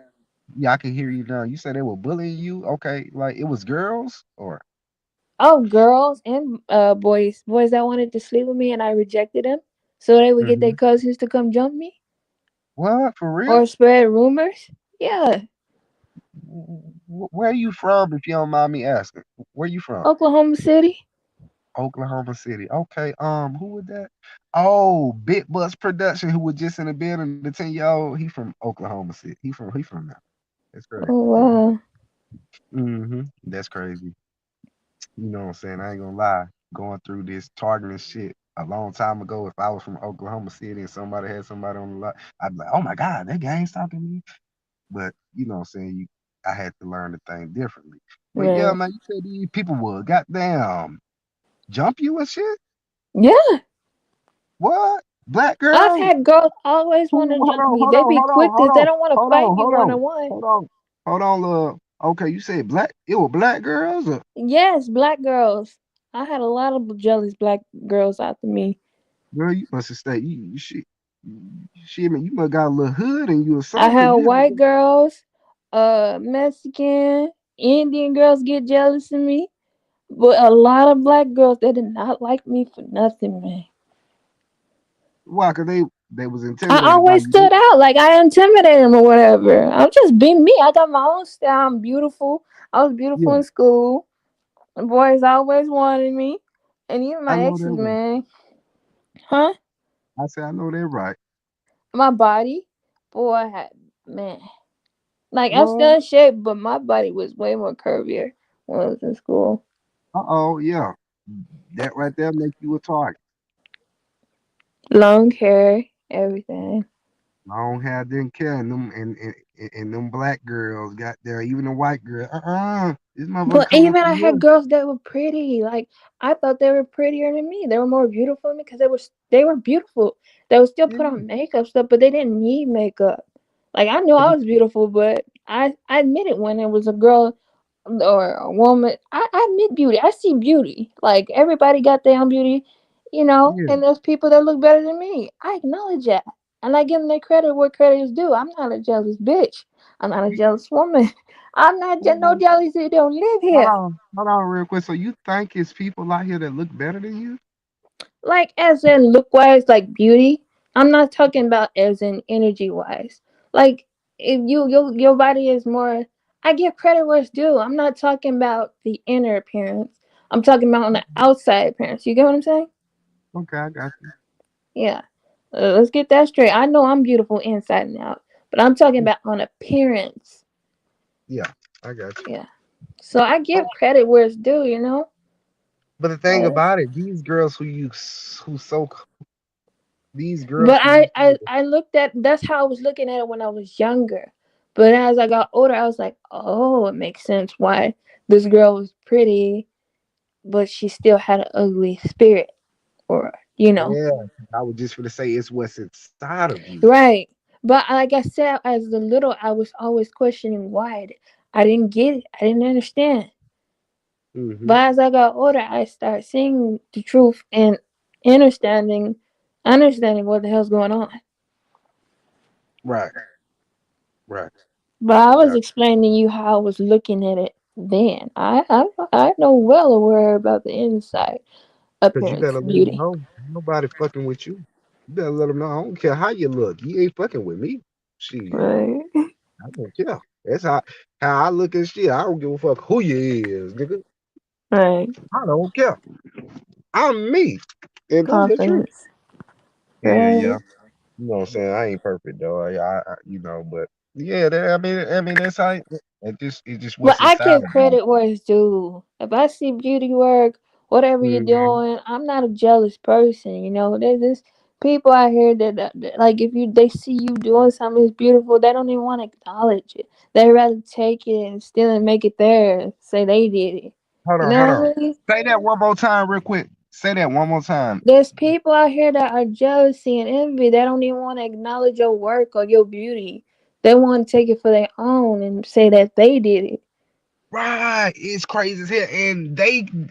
yeah, I can hear you now. You said they were bullying you. Okay, like it was girls or Oh, girls and boys that wanted to sleep with me, and I rejected them, so they would get their hmm cousins to come jump me what for real? or spread rumors. Yeah, Where are you from? If you don't mind me asking, where you from? Oklahoma City. Oklahoma City. Okay. Who was that? Oh, Big Bus Production, who was just in the building. The 10-year old. He from Oklahoma City. He from there. That's crazy. Oh Yeah. wow. That's crazy. You know what I'm saying? I ain't gonna lie. Going through this targeting shit a long time ago, if I was from Oklahoma City and somebody had somebody on the lot, I'd be like, oh my God, that gang's talking to me. But you know what I'm saying? I had to learn the thing differently. But yeah, Right. man, you said these people would goddamn jump you and shit? Yeah. What? Black I've girls? had girls always want to Hold jump on, me. hold They on, be hold on, quick hold because they on, don't want to hold fight on, you hold one on, on one. hold on, hold on, love. Okay, you said black. It was black girls. Or, Yes, black girls. I had a lot of jealous black girls after me. girl, you must have stayed. I mean, you must got a little hood in you or I something. Cause had you, white girls, Mexican, Indian girls get jealous of me, but a lot of black girls they did not like me for nothing, man. why? Cause they was I intimidated by always you. stood out, like I intimidated them or whatever. I'm just being me. I got my own style. I'm beautiful. I was beautiful Yeah, in school. The boys always wanted me, and even I my know that exes, right. man. Huh? I said I know that right. My body, boy, I had man. Like I'm still What? in shape, but my body was way more curvier when I was in school. Oh, yeah. That right there make you a target. Long hair, everything. Long hair didn't care, and them black girls got there, even the white girl. This motherfucker But coming up even for I had you. girls that were pretty. Like I thought they were prettier than me. They were more beautiful than me because they were beautiful. They would still put Yeah. on makeup stuff, but they didn't need makeup. Like I knew I was beautiful, but I admit it when it was a girl or a woman. I admit beauty. I see beauty. Like everybody got their own beauty, Yeah. and there's people that look better than me. I acknowledge that. And I give them their credit where credit is due. I'm not a jealous bitch. I'm not a jealous woman. I'm not no Yeah. jealousy don't live Hold here. on, hold on, real quick. So you think it's people out here that look better than you? Like as in look wise, like beauty. I'm not talking about as in energy wise. Like if your body is more, I give credit where it's due. I'm not talking about the inner appearance. I'm talking about on the outside appearance. You get what I'm saying? Okay, I got you. Yeah. Let's get that straight. I know I'm beautiful inside and out, but I'm talking Yeah, about on appearance. yeah, I got you. Yeah. So I But, give credit where it's due. but the thing Like, about it, these girls who so these girls but who I, you I I looked at that's how I was looking at it when I was younger. But as I got older, I was like, oh, it makes sense why this girl was pretty, but she still had an ugly spirit, or. yeah, I was just gonna say it's what's inside of you. Right. But like I said, as a little, I was always questioning why. I didn't get it. I didn't understand. Hmm. But as I got older, I started seeing the truth and understanding what the hell's going on. Right, right. But I I was got explaining to you how I was looking at it then. I know well aware about the inside because you appearance, better let them beauty. know nobody fucking with you. You better let them know I don't care how you look. You ain't fucking with me. Shit, Right. I don't care. That's how I look at shit. I don't give a fuck who you is, nigga. Right. I don't care. I'm me. And that's the truth. Confidence. Yeah, Right. yeah. You know what I'm saying? I ain't perfect though. But yeah, I mean, that's how it just But what's I inside give of you. credit where it's due. If I see beauty work, whatever you're Hmm. doing, I'm not a jealous person. There's this people out here that like if they see you doing something that's beautiful, they don't even want to acknowledge it. They rather take it and steal and make it theirs. Say they did it. Hold You on, hold know on. what I mean? Say that one more time, real quick. Say that one more time. There's people out here that are jealousy and envy. They don't even want to acknowledge your work or your beauty. They want to take it for their own and say that they did it. Right, it's crazy as hell,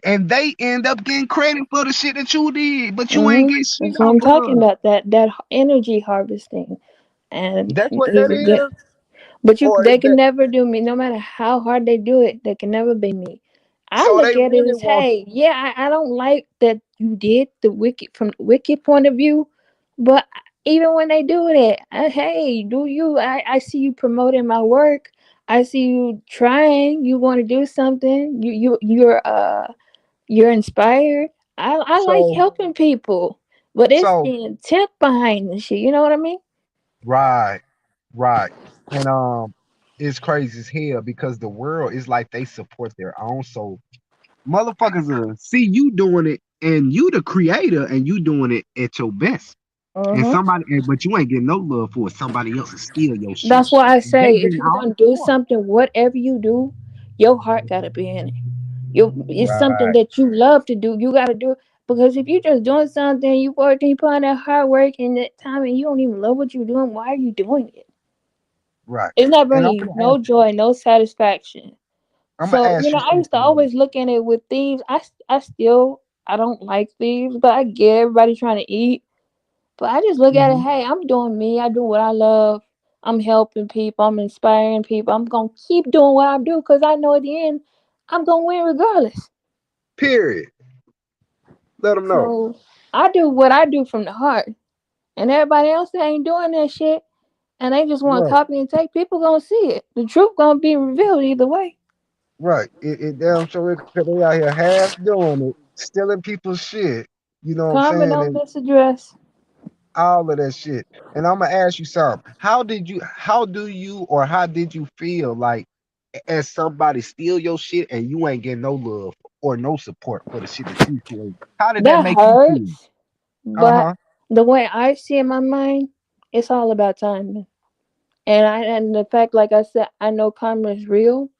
and they end up getting credit for the shit that you did, but you ain't get shit That's what off I'm talking of. about. That energy harvesting, and That's what that is again. is, But or is they can that never do me. No matter how hard they do it, they can never be me. I so look they at it really as, want? hey, yeah, I don't like that you did the wicked from the wicked point of view, but even when they do that, hey, do you? I see you promoting my work. I see you trying. You want to do something. You're inspired. I like So helping people, but it's so the intent behind the shit. You know what I mean? right, right, and it's crazy as hell because the world is like they support their own. So motherfuckers see you doing it, and you the creator, and you doing it at your best. And Uh-huh. but you ain't getting no love for it. Somebody else will steal your shit. That's why I They say if getting you're all gonna the do support. something, whatever you do, your heart gotta be in it. It's something Right. that you love to do. You gotta do it. Because if you're just doing something, you working, you put in that hard work and that time, and you don't even love what you're doing, why are you doing it? Right. It's not And bringing you no joy, no satisfaction. I'm gonna So ask you I used to something. always look at it with thieves. I still I don't like thieves, but I get everybody trying to eat. But I just look at it. Mm-hmm. Hey, I'm doing me. I do what I love. I'm helping people. I'm inspiring people. I'm gonna keep doing what I do because I know at the end I'm gonna win regardless. Period. Let them know. So I do what I do from the heart, and everybody else that ain't doing that shit, and they just want to Right. copy and take. People gonna see it. The truth gonna be revealed either way. Right. It damn sure because they out here half doing it, stealing people's shit. You know what I'm Karma saying? don't And miss address. all of that shit. And I'm gonna ask you something. How do you or how did you feel like as somebody steal your shit and you ain't getting no love or no support for the shit that you create? How did that That make you feel? hurts, but Uh-huh. the way I see in my mind, it's all about timing. And the fact, like I said, I know karma is real.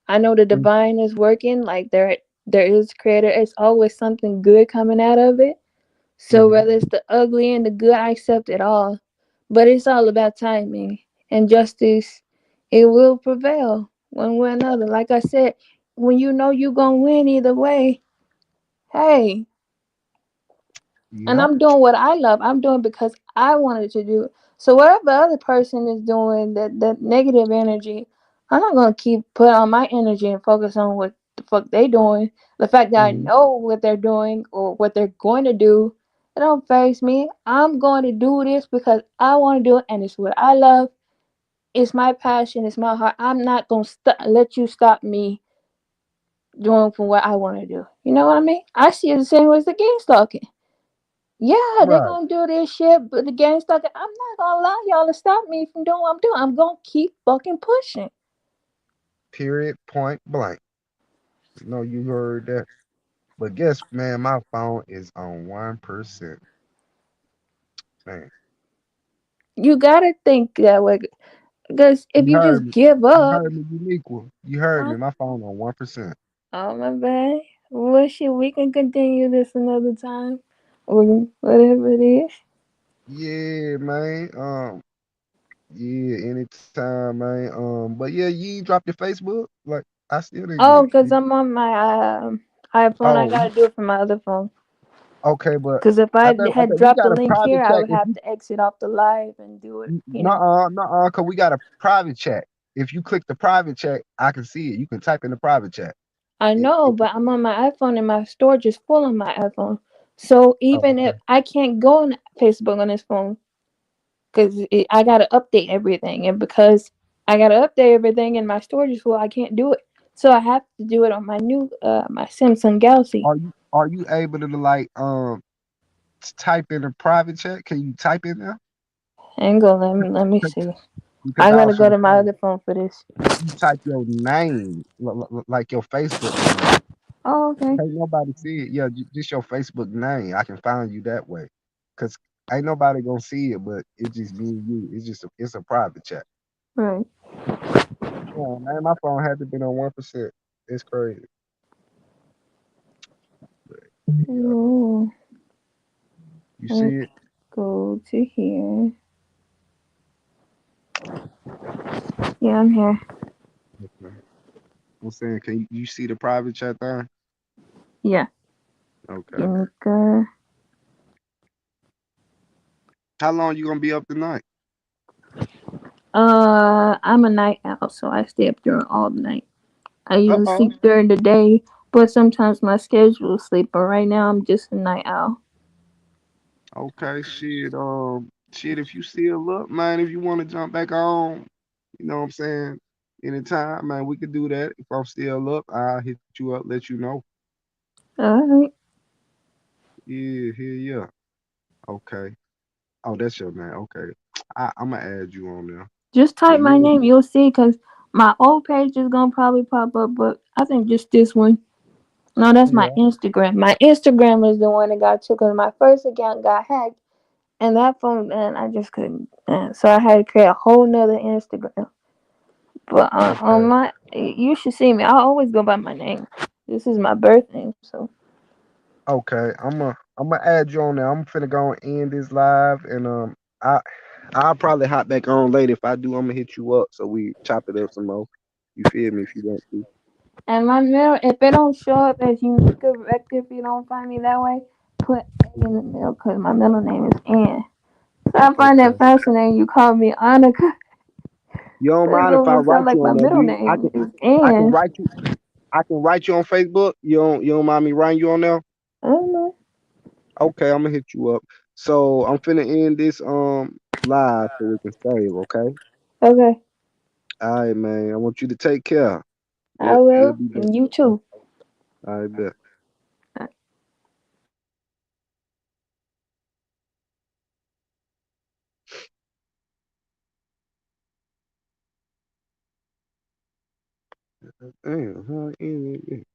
I know the Mm, divine is working. Like there is creator. It's always something good coming out of it. So mhm. whether it's the ugly and the good, I accept it all. But it's all about timing and justice. It will prevail one way or another. Like I said, when you know you're gonna win either way, hey, and Yep. I'm doing what I love. I'm doing because I wanted to do it. So whatever the other person is doing, that negative energy, I'm not gonna keep put on my energy and focus on what the fuck they doing. The fact that I Mhm. know what they're doing or what they're going to do, it don't faze me. I'm going to do this because I want to do it, and it's what I love. It's my passion. It's my heart. I'm not gonna let you stop me doing for what I want to do. You know what I mean? I see it the same way as the game stalking. Yeah, they're Right. gonna do this shit, but the game's stuck. I'm not gonna allow y'all to stop me from doing what I'm doing. I'm gonna keep fucking pushing. Period. Point blank. No, you heard that. But guess, man, my phone is on 1%. Man, You gotta think that way, because if you you heard just me. give You up, heard me, Uniqua. You heard huh? me. My phone on 1%. Oh my bad. Well, shit, we can continue this another time, or whatever it is. Yeah, man. Yeah, anytime, man. But yeah, you ain't drop your Facebook. Like, I still didn't get Oh, it. because I'm on my iPhone. I Oh, gotta do it from my other phone. okay, but Because if I I think had we dropped the got a link private here, I chat. would If have you to exit off the live and do it. nuh-uh, cause we got a private chat. If you click the private chat, I can see it. You can type in the private chat. I know, If but I'm on my iPhone and my storage is full on my iPhone. So oh, even if okay. I can't go on Facebook on this phone, because I gotta update everything, and because I gotta update everything and my storage is full, I can't do it. So I have to do it on my new my Samsung Galaxy. Are you able to like type in a private chat? Can you type in there? Hang on, let me see. Because I I gotta was go finna to my say, other phone for this. if you type your name, like your Facebook name, Oh, okay. can't nobody see it. Yeah, just your Facebook name. I can find you that way. Cause ain't nobody gonna see it, but it's just me and you. It's a private chat. Right. Yeah, man, my phone had to been on 1%. It's crazy. But yeah, Ooh, you let's see it. go to here. Yeah, I'm here. Okay. I'm saying, can you see the private chat there? Yeah. Okay. Unica. How long you gonna be up tonight? I'm a night owl, so I stay up during all the night. I Uh usually oh. sleep during the day, but sometimes my schedule is sleep. But right now, I'm just a night owl. Okay, shit. Shit. If you still up, man, if you want to jump back on, you know what I'm saying. Anytime, man, we could do that. If I'm still up, I'll hit you up, let you know. All right. Yeah, yeah. Okay. Oh, that's your name. Okay. I'm gonna add you on there. Just But type my yeah, name. You'll see, cause my old page is gonna probably pop up, but I think just this one. No, that's my yeah. Instagram. My Instagram is the one that got took, cause my first account got hacked, and that phone, and I just couldn't. So I had to create a whole nother Instagram. But on Okay. my, you should see me. I always go by my name. This is my birth name, so. Okay, I'm gonna add you on there. I'm finna go and end this live, and I I'll probably hop back on later. If I do, I'm gonna hit you up so we chop it up some more. You feel me? If you want to. And my middle, if it don't show up as unique correct, if you don't find me that way, put A in the middle because my middle name is Ann. So I find that Okay. fascinating. You call me Annika You don't because it mind if I almost sound write like you my on there? Do middle you? name is I can Ann. write you. I can write you on Facebook. You don't mind me writing you on there? I don't know. Okay, I'm gonna hit you up. So I'm finna end this live so we can save. Okay. Okay, All right, man. I want you to take care. I Yep, we'll will. be back. And you too. All right, bet. Damn, how I end it?